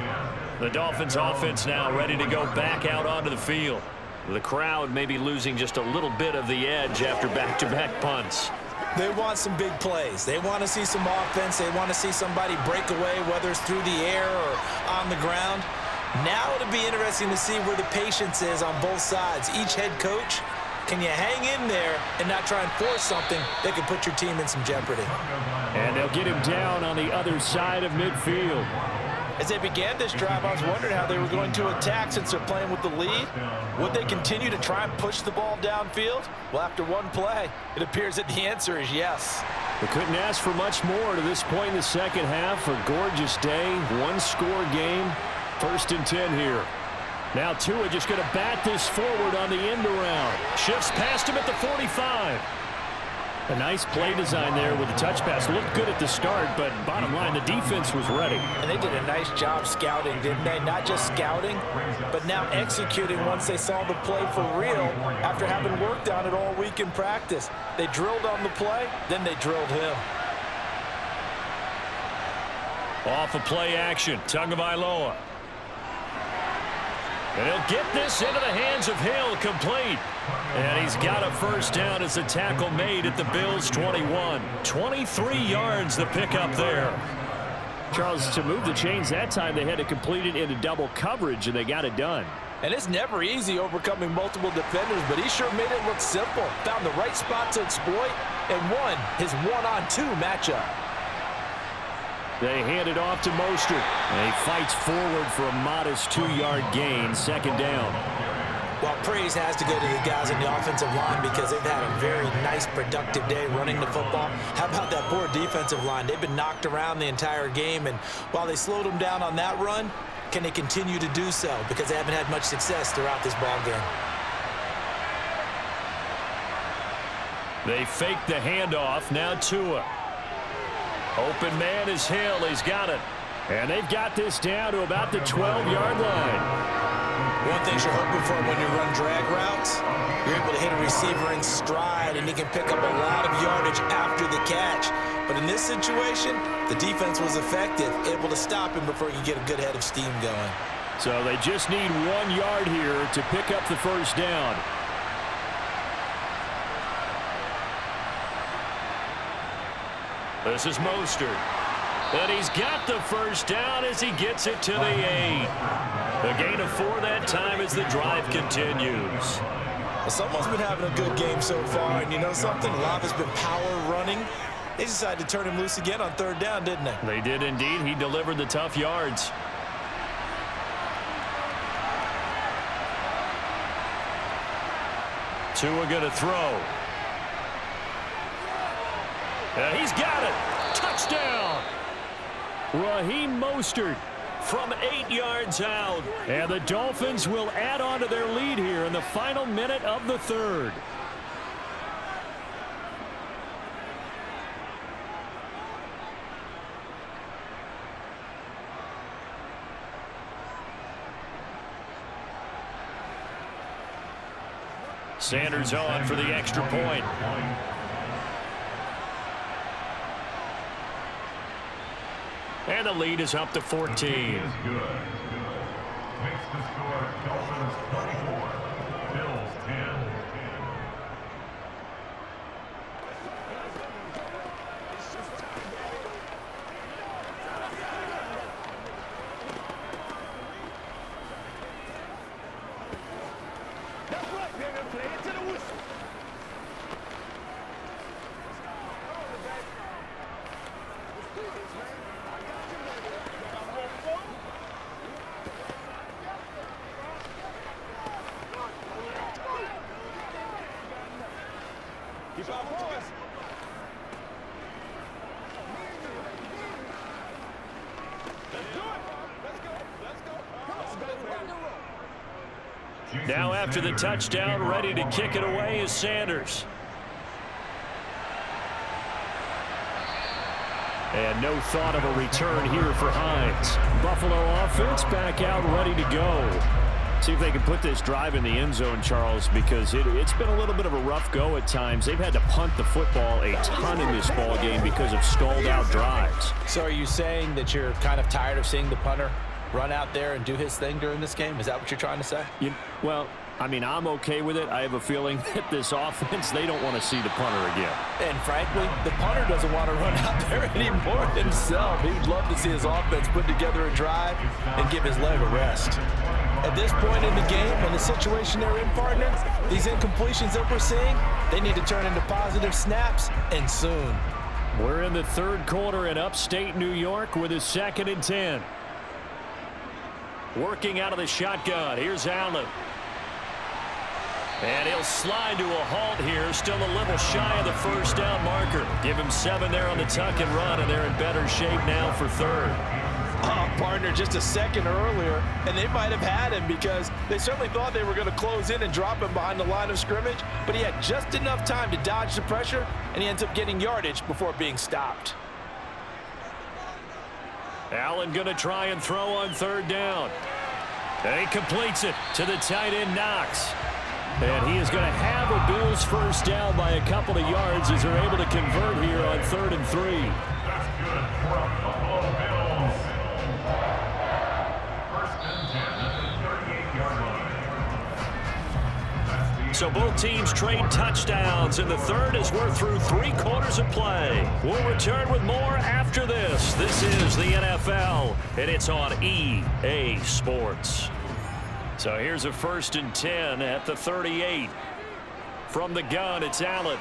The Dolphins offense now ready to go back out onto the field. The crowd may be losing just a little bit of the edge after back-to-back punts. They want some big plays. They want to see some offense. They want to see somebody break away, whether it's through the air or on the ground. Now it'll be interesting to see where the patience is on both sides. Each head coach, can you hang in there and not try and force something that could put your team in some jeopardy? And they'll get him down on the other side of midfield. As they began this drive, I was wondering how they were going to attack since they're playing with the lead. Would they continue to try and push the ball downfield? Well, after one play, it appears that the answer is yes. They couldn't ask for much more to this point in the second half. A gorgeous day, one-score game, 1st and 10 here. Now Tua just going to bat this forward on the end around. Shifts past him at the 45. A nice play design there with the touch pass. Looked good at the start, but bottom line, the defense was ready. And they did a nice job scouting, didn't they? Not just scouting, but now executing once they saw the play for real after having worked on it all week in practice. They drilled on the play, then they drilled him. Off of play action, Tagovailoa. And he'll get this into the hands of Hill, complete. And he's got a 1st down as the tackle made at the Bills' 21. 23 yards the pickup there. Charles, to move the chains that time, they had to complete it into double coverage, and they got it done. And it's never easy overcoming multiple defenders, but he sure made it look simple. Found the right spot to exploit, and won his one-on-two matchup. They hand it off to Mostert. And he fights forward for a modest 2-yard gain, second down. Well, praise has to go to the guys in the offensive line because they've had a very nice, productive day running the football. How about that poor defensive line? They've been knocked around the entire game, and while they slowed them down on that run, can they continue to do so? Because they haven't had much success throughout this ball game. They fake the handoff. Now Tua. Open man is Hill. He's got it. And they've got this down to about the 12-yard line. One thing you're hoping for when you run drag routes, you're able to hit a receiver in stride, and he can pick up a lot of yardage after the catch. But in this situation, the defense was effective, able to stop him before he could get a good head of steam going. So they just need 1 yard here to pick up the first down. This is Mostert. And he's got the first down as he gets it to the 8. A gain of 4 that time as the drive continues. Well, someone's been having a good game so far, and you know something? A lot has been power running. They decided to turn him loose again on 3rd down, didn't they? They did indeed. He delivered the tough yards. Tua going to throw. He's got it. Touchdown. Raheem Mostert from 8 yards out. And the Dolphins will add on to their lead here in the final minute of the 3rd. Sanders on for the extra point. And the lead is up to 14. Makes the score Dolphins 24, Bills 10. That's right, baby. Play it to the whistle. Keep our focus. Let's do it. Let's go. Let's go. Come on, Now after the touchdown, ready to kick it away is Sanders. And no thought of a return here for Hines. Buffalo offense back out ready to go. See if they can put this drive in the end zone, Charles, because it's been a little bit of a rough go at times. They've had to punt the football a ton in this ball game because of stalled out drives. So are you saying that you're kind of tired of seeing the punter run out there and do his thing during this game? Is that what you're trying to say? Well, I mean, I'm okay with it. I have a feeling that this offense, they don't want to see the punter again. And frankly, the punter doesn't want to run out there anymore himself. He'd love to see his offense put together a drive and give his leg a rest. At this point in the game and the situation they're in, partner, these incompletions that we're seeing, they need to turn into positive snaps, and soon. We're in the 3rd quarter in upstate New York with a 2nd and 10. Working out of the shotgun. Here's Allen. And he'll slide to a halt here. Still a little shy of the first down marker. Give him 7 there on the tuck and run, and they're in better shape now for 3rd. Partner, just a second earlier, and they might have had him because they certainly thought they were going to close in and drop him behind the line of scrimmage, but he had just enough time to dodge the pressure, and he ends up getting yardage before being stopped. Allen going to try and throw on 3rd down. And he completes it to the tight end, Knox. And he is going to have a Bills first down by a couple of yards as they're able to convert here on 3rd and 3. That's good for a Buffalo Bills. First and 10 at the 38-yard line. So both teams trade touchdowns in the 3rd as we're through 3 quarters of play. We'll return with more after this. This is the NFL, and it's on EA Sports. So here's a 1st and 10 at the 38. From the gun, it's Allen.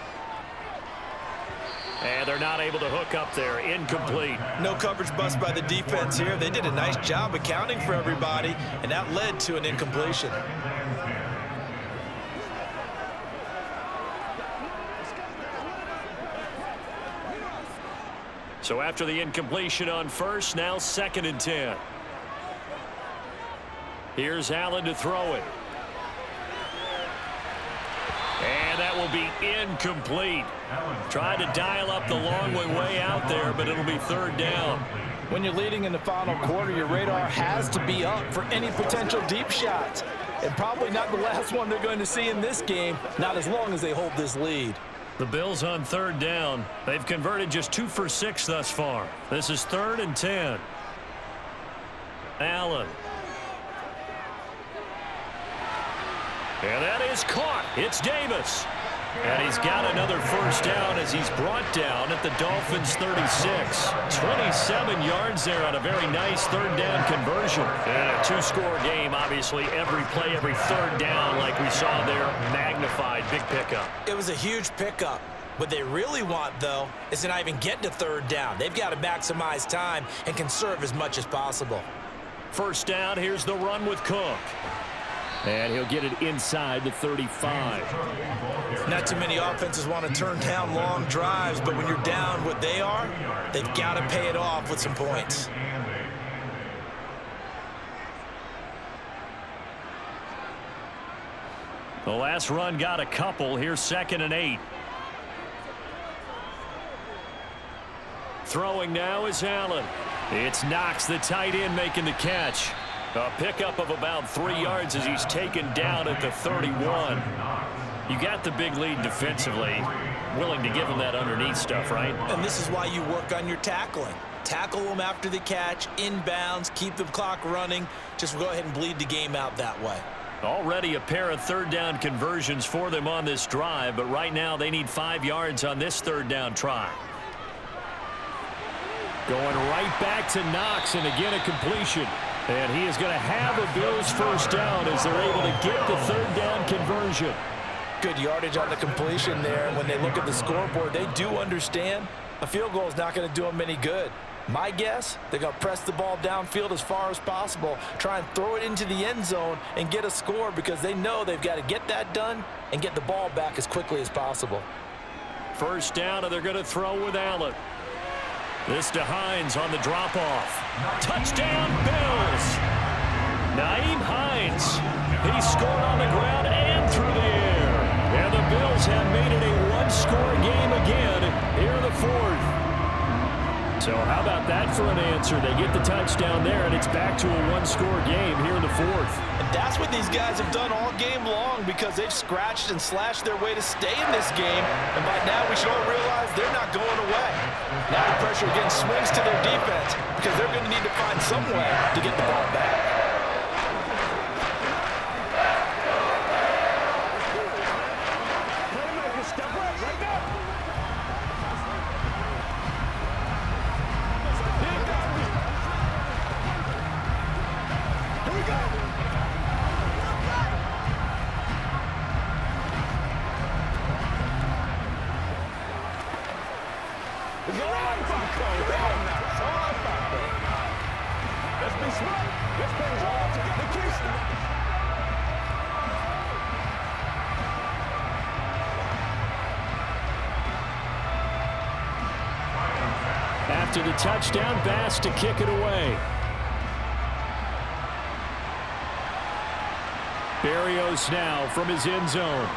And they're not able to hook up there. Incomplete. No coverage bust by the defense here. They did a nice job accounting for everybody, and that led to an incompletion. So after the incompletion on first, now 2nd and 10. Here's Allen to throw it. And that will be incomplete. Tried to dial up the long way out there, but it'll be 3rd down. When you're leading in the final quarter, your radar has to be up for any potential deep shots. And probably not the last one they're going to see in this game, not as long as they hold this lead. The Bills on 3rd down. They've converted just 2 for 6 thus far. This is 3rd and 10. Allen. And that is caught. It's Davis. And he's got another 1st down as he's brought down at the Dolphins' 36. 27 yards there on a very nice 3rd down conversion. And a 2-score game, obviously. Every play, every 3rd down, like we saw there, magnified. Big pickup. It was a huge pickup. What they really want, though, is to not even get to 3rd down. They've got to maximize time and conserve as much as possible. 1st down, here's the run with Cook. And he'll get it inside the 35. Not too many offenses want to turn down long drives, but when you're down what they are, they've got to pay it off with some points. The last run got a couple. Here's 2nd and 8. Throwing now is Allen. It's Knox, the tight end, making the catch. A pickup of about 3 yards as he's taken down at the 31. You got the big lead defensively. Willing to give him that underneath stuff, right? And this is why you work on your tackling. Tackle them after the catch, inbounds, keep the clock running. Just go ahead and bleed the game out that way. Already a pair of 3rd down conversions for them on this drive, but right now they need 5 yards on this 3rd down try. Going right back to Knox, and again a completion. And he is going to have a Bills 1st down as they're able to get the 3rd down conversion. Good yardage on the completion there. When they look at the scoreboard, they do understand a field goal is not going to do them any good. My guess, they're going to press the ball downfield as far as possible, try and throw it into the end zone and get a score because they know they've got to get that done and get the ball back as quickly as possible. 1st down, and they're going to throw with Allen. This to Hines on the drop-off. Touchdown, Bills! Nyheim Hines. He scored on the ground and through the air. And the Bills have made it a 1-score game again here in the 4th. So how about that for an answer? They get the touchdown there, and it's back to a 1-score game here in the 4th. And that's what these guys have done all game long because they've scratched and slashed their way to stay in this game. And by now we should all realize they're not going away. Now the pressure again swings to their defense because they're going to need to find some way to get the ball back. After the touchdown, Bass to kick it away. Berrios now from his end zone.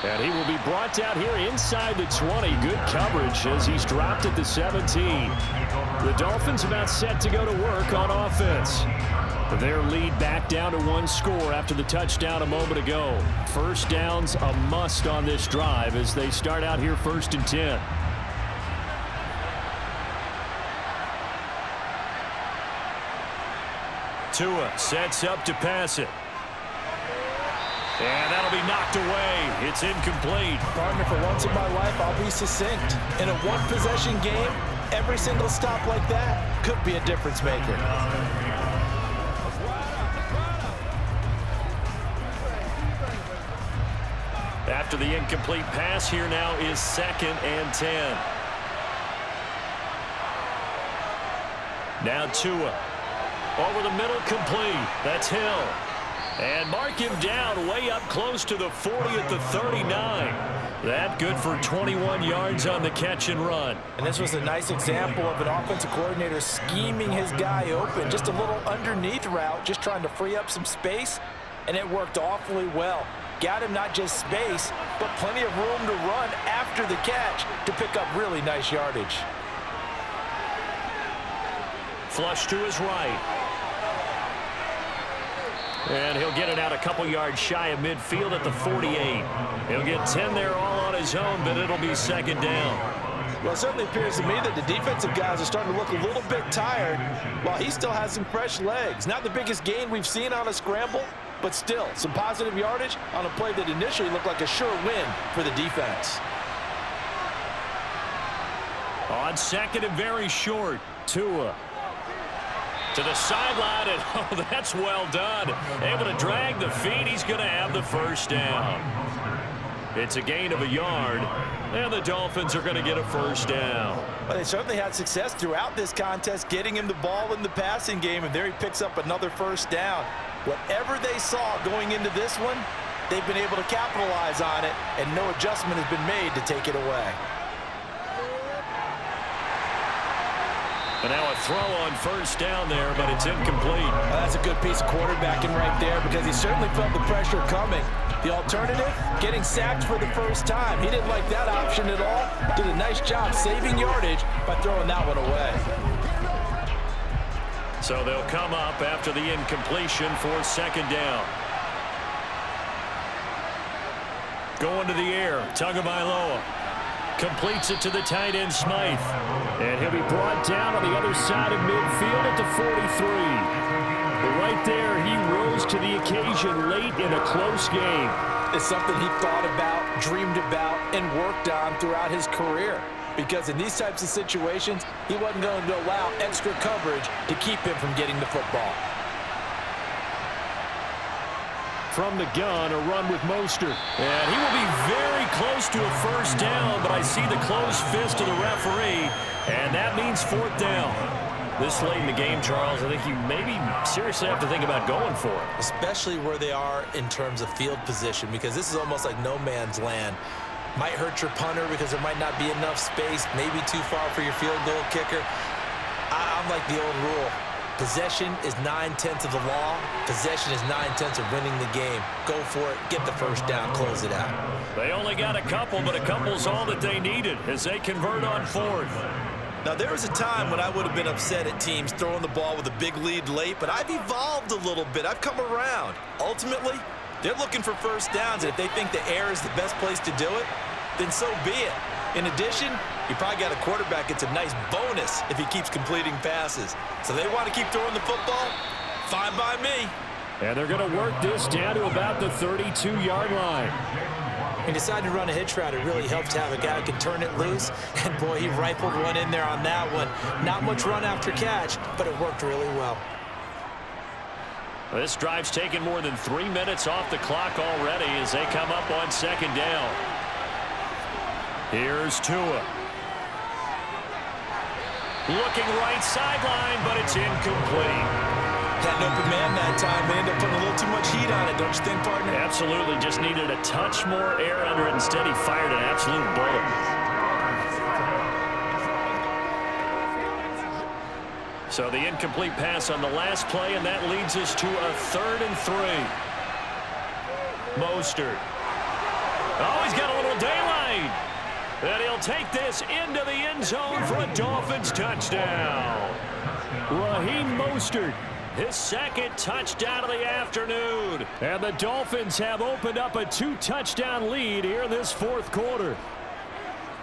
And he will be brought down here inside the 20. Good coverage as he's dropped at the 17. The Dolphins about set to go to work on offense. Their lead back down to 1 score after the touchdown a moment ago. 1st down's a must on this drive as they start out here 1st and 10. Tua sets up to pass it. And that'll be knocked away. It's incomplete. Partner, for once in my life, I'll be succinct. In a 1-possession game, every single stop like that could be a difference maker. after the incomplete pass. Here now is 2nd and 10. Now Tua. Over the middle, complete. That's Hill. And mark him down way up close to the 40 at the 39. That good for 21 yards on the catch and run. And this was a nice example of an offensive coordinator scheming his guy open. Just a little underneath route, just trying to free up some space, and it worked awfully well. Got him not just space, but plenty of room to run after the catch to pick up really nice yardage. Flush to his right. And he'll get it out a couple yards shy of midfield at the 48. He'll get 10 there all on his own, but it'll be 2nd down. Well, it certainly appears to me that the defensive guys are starting to look a little bit tired while he still has some fresh legs. Not the biggest gain we've seen on a scramble, but still some positive yardage on a play that initially looked like a sure win for the defense. On 2nd and very short, Tua. To the sideline, and oh, that's well done. Able to drag the feet. He's going to have the 1st down. It's a gain of a yard, and the Dolphins are going to get a 1st down. Well, they certainly had success throughout this contest, getting him the ball in the passing game, and there he picks up another 1st down. Whatever they saw going into this one, they've been able to capitalize on it, and no adjustment has been made to take it away. And now a throw on 1st down there, but it's incomplete. Well, that's a good piece of quarterbacking right there because he certainly felt the pressure coming. The alternative, getting sacked for the 1st time. He didn't like that option at all. Did a nice job saving yardage by throwing that one away. So they'll come up after the incompletion for 2nd down. Going to the air, Tagovailoa. Completes it to the tight end, Smythe. And he'll be brought down on the other side of midfield at the 43. But right there, he rose to the occasion late in a close game. It's something he thought about, dreamed about, and worked on throughout his career. Because in these types of situations, he wasn't going to allow extra coverage to keep him from getting the football. From the gun, a run with Mostert. And he will be very close to a 1st down, but I see the closed fist of the referee, and that means 4th down. This late in the game, Charles, I think you maybe seriously have to think about going for it. Especially where they are in terms of field position, because this is almost like no man's land. Might hurt your punter because there might not be enough space, maybe too far for your field goal kicker. I'm like the old rule. Possession is 9/10 of the law. Possession is 9/10 of winning the game. Go for it. Get the 1st down. Close it out. They only got a couple, but a couple's all that they needed as they convert on 4th. Now, there was a time when I would have been upset at teams throwing the ball with a big lead late, but I've evolved a little bit. I've come around. Ultimately, they're looking for 1st downs, and if they think the air is the best place to do it, then so be it. In addition, you probably got a quarterback that's a nice bonus if he keeps completing passes. So they want to keep throwing the football? Fine by me. And they're going to work this down to about the 32-yard line. He decided to run a hitch route. It really helped to have a guy who can turn it loose. And, boy, he rifled one in there on that one. Not much run after catch, but it worked really well. This drive's taken more than 3 minutes off the clock already as they come up on 2nd down. Here's Tua. Looking right sideline, but it's incomplete. Had an open man that time. They ended up putting a little too much heat on it, don't you think, partner? Absolutely. Just needed a touch more air under it. Instead, he fired an absolute bullet. So the incomplete pass on the last play, and that leads us to a 3rd and 3. Mostert. Oh, he's got a little daylight. And he'll take this into the end zone for a Dolphins touchdown. Raheem Mostert, his 2nd touchdown of the afternoon. And the Dolphins have opened up a 2-touchdown lead here in this 4th quarter.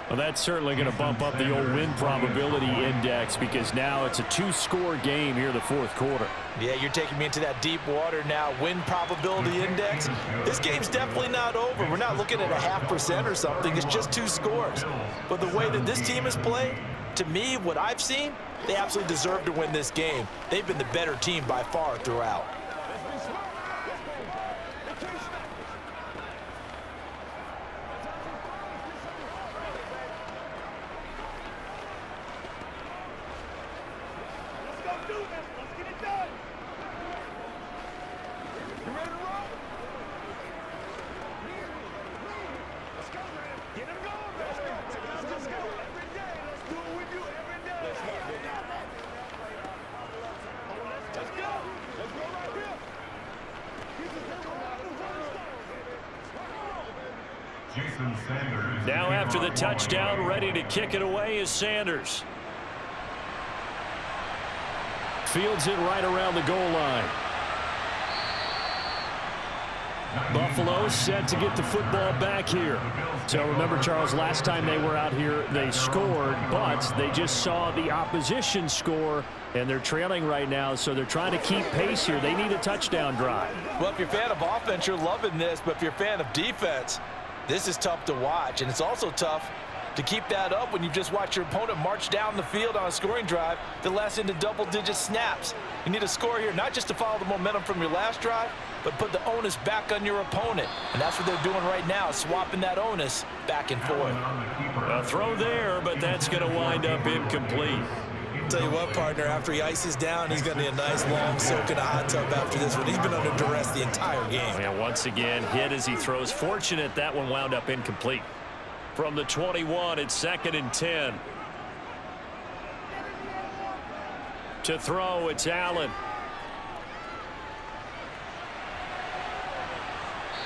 Well, that's certainly going to bump up the old win probability index because now it's a 2-score game here in the 4th quarter. Yeah, you're taking me into that deep water now. Win probability index. This game's definitely not over. We're not looking at a 0.5% or something. It's just 2 scores. But the way that this team has played, to me, what I've seen, they absolutely deserve to win this game. They've been the better team by far throughout. Now after the touchdown, ready to kick it away is Sanders. Fields it right around the goal line. Buffalo set to get the football back here. So remember, Charles, last time they were out here, they scored, but they just saw the opposition score, and they're trailing right now, so they're trying to keep pace here. They need a touchdown drive. Well, if you're a fan of offense, you're loving this, but if you're a fan of defense, this is tough to watch, and it's also tough to keep that up when you just watch your opponent march down the field on a scoring drive that lasts into double-digit snaps. You need a score here, not just to follow the momentum from your last drive, but put the onus back on your opponent. And that's what they're doing right now, swapping that onus back and forth. A throw there, but that's going to wind up incomplete. Tell you what, partner, after he ices down, he's going to need a nice long soak in a hot tub after this one. He's been under duress the entire game. And once again, hit as he throws. Fortunate that one wound up incomplete. From the 21, it's 2nd and 10. To throw, it's Allen.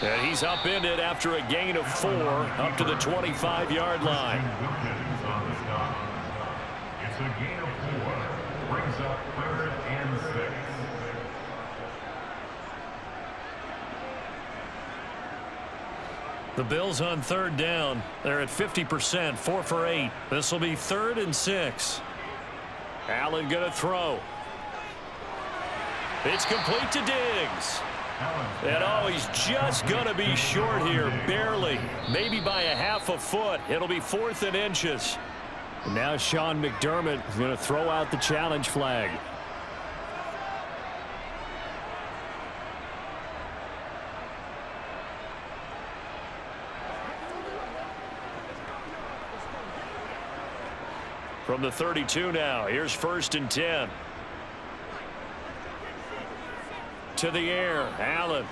And he's upended after a gain of 4 up to the 25-yard line. It's a gain of 4. Brings up 3rd and 6. The Bills on 3rd down. They're at 50%, 4 for 8. This will be 3rd and 6. Allen going to throw. It's complete to Diggs. And oh, he's just going to be short here, barely, maybe by a half a foot. It'll be 4th and inches. And now Sean McDermott is going to throw out the challenge flag. From the 32 now, here's 1st and 10. To the air, Allen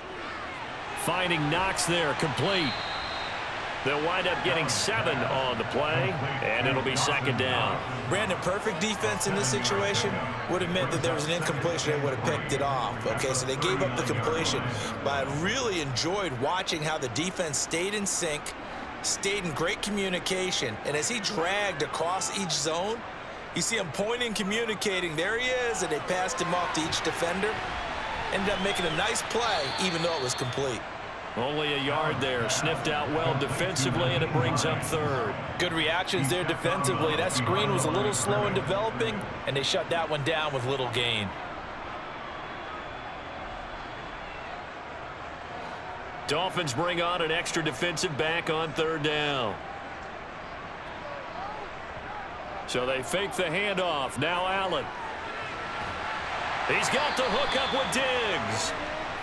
finding Knox there, complete. They'll wind up getting 7 on the play, and it'll be 2nd down. Brandon, perfect defense in this situation would have meant that there was an incompletion. They would have picked it off. Okay, so they gave up the completion, but I really enjoyed watching how the defense stayed in sync, stayed in great communication, and as he dragged across each zone, you see him pointing, communicating. There he is, and they passed him off to each defender. Ended up making a nice play, even though it was complete. Only a yard there. Sniffed out well defensively, and it brings up 3rd. Good reactions there defensively. That screen was a little slow in developing, and they shut that one down with little gain. Dolphins bring on an extra defensive back on 3rd down. So they fake the handoff. Now Allen. He's got the hook up with Diggs.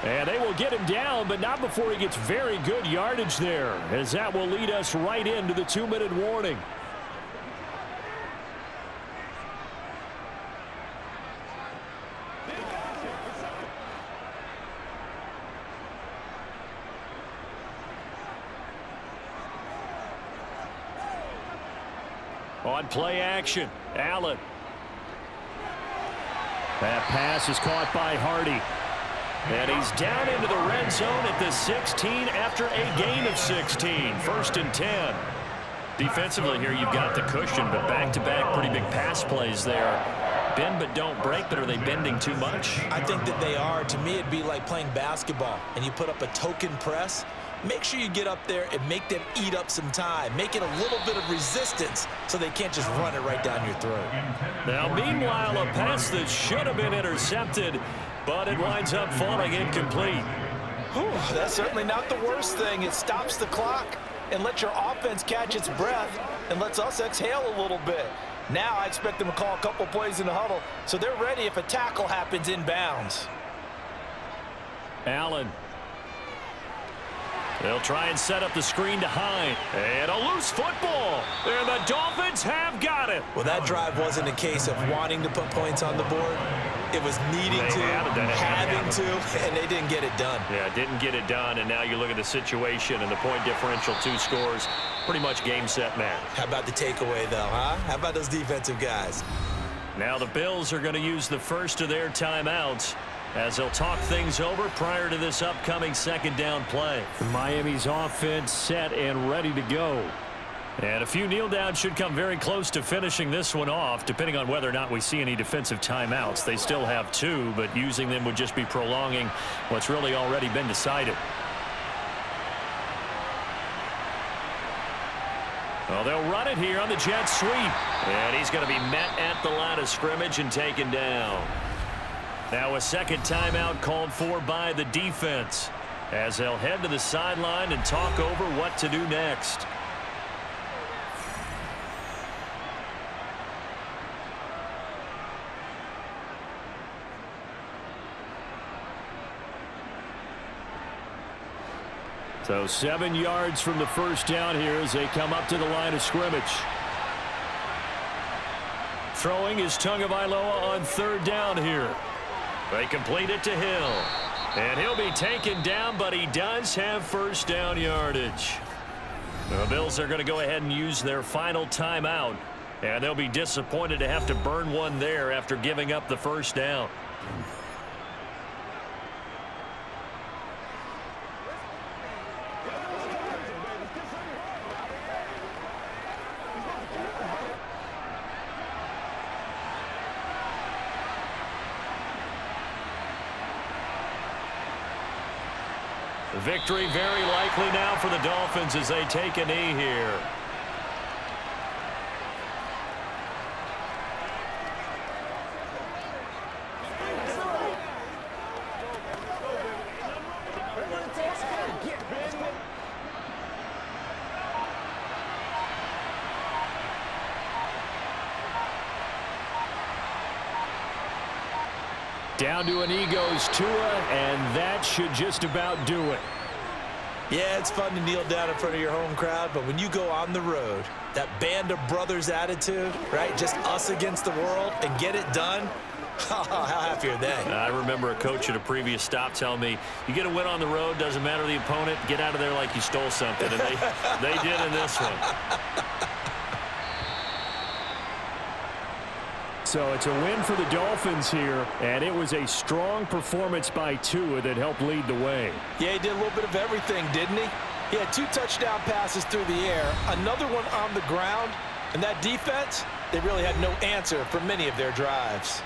And they will get him down, but not before he gets very good yardage there, as that will lead us right into the 2-minute warning. On play action, Allen. That pass is caught by Hardy. And he's down into the red zone at the 16 after a gain of 16. 1st and 10. Defensively here, you've got the cushion, but back-to-back pretty big pass plays there. Bend but don't break, but are they bending too much? I think that they are. To me, it'd be like playing basketball, and you put up a token press. Make sure you get up there and make them eat up some time. Make it a little bit of resistance so they can't just run it right down your throat. Now, meanwhile, a pass that should have been intercepted, but it winds up falling incomplete. Whew, that's certainly not the worst thing. It stops the clock and lets your offense catch its breath and lets us exhale a little bit. Now I expect them to call a couple plays in the huddle so they're ready if a tackle happens inbounds. Allen. They'll try and set up the screen to Hine. And a loose football. And the Dolphins have got it. Well, that drive wasn't a case of wanting to put points on the board. It was needing to, having to, and they didn't get it done. Yeah, didn't get it done, and now you look at the situation and the point differential, 2 scores, pretty much game, set, match. How about the takeaway, though, huh? How about those defensive guys? Now the Bills are going to use the first of their timeouts. as they'll talk things over prior to this upcoming second down play. Miami's offense set and ready to go. And a few kneel downs should come very close to finishing this one off, depending on whether or not we see any defensive timeouts. They still have 2, but using them would just be prolonging what's really already been decided. Well, they'll run it here on the jet sweep. And he's going to be met at the line of scrimmage and taken down. Now a second timeout called for by the defense, as they'll head to the sideline and talk over what to do next. So 7 yards from the first down here as they come up to the line of scrimmage. Throwing is Tagovailoa on third down here. They complete it to Hill. And he'll be taken down, but he does have first down yardage. The Bills are going to go ahead and use their final timeout. And they'll be disappointed to have to burn one there after giving up the first down. Victory very likely now for the Dolphins as they take a knee here. Down to a knee goes Tua, and that should just about do it. Yeah, it's fun to kneel down in front of your home crowd, but when you go on the road, that band of brothers attitude, right, just us against the world, and get it done, how happy are they? I remember a coach at a previous stop telling me, you get a win on the road, doesn't matter the opponent, get out of there like you stole something, and they did in this one. So it's a win for the Dolphins here, and it was a strong performance by Tua that helped lead the way. Yeah, he did a little bit of everything, didn't he? He had 2 touchdown passes through the air, another one on the ground, and that defense, they really had no answer for many of their drives.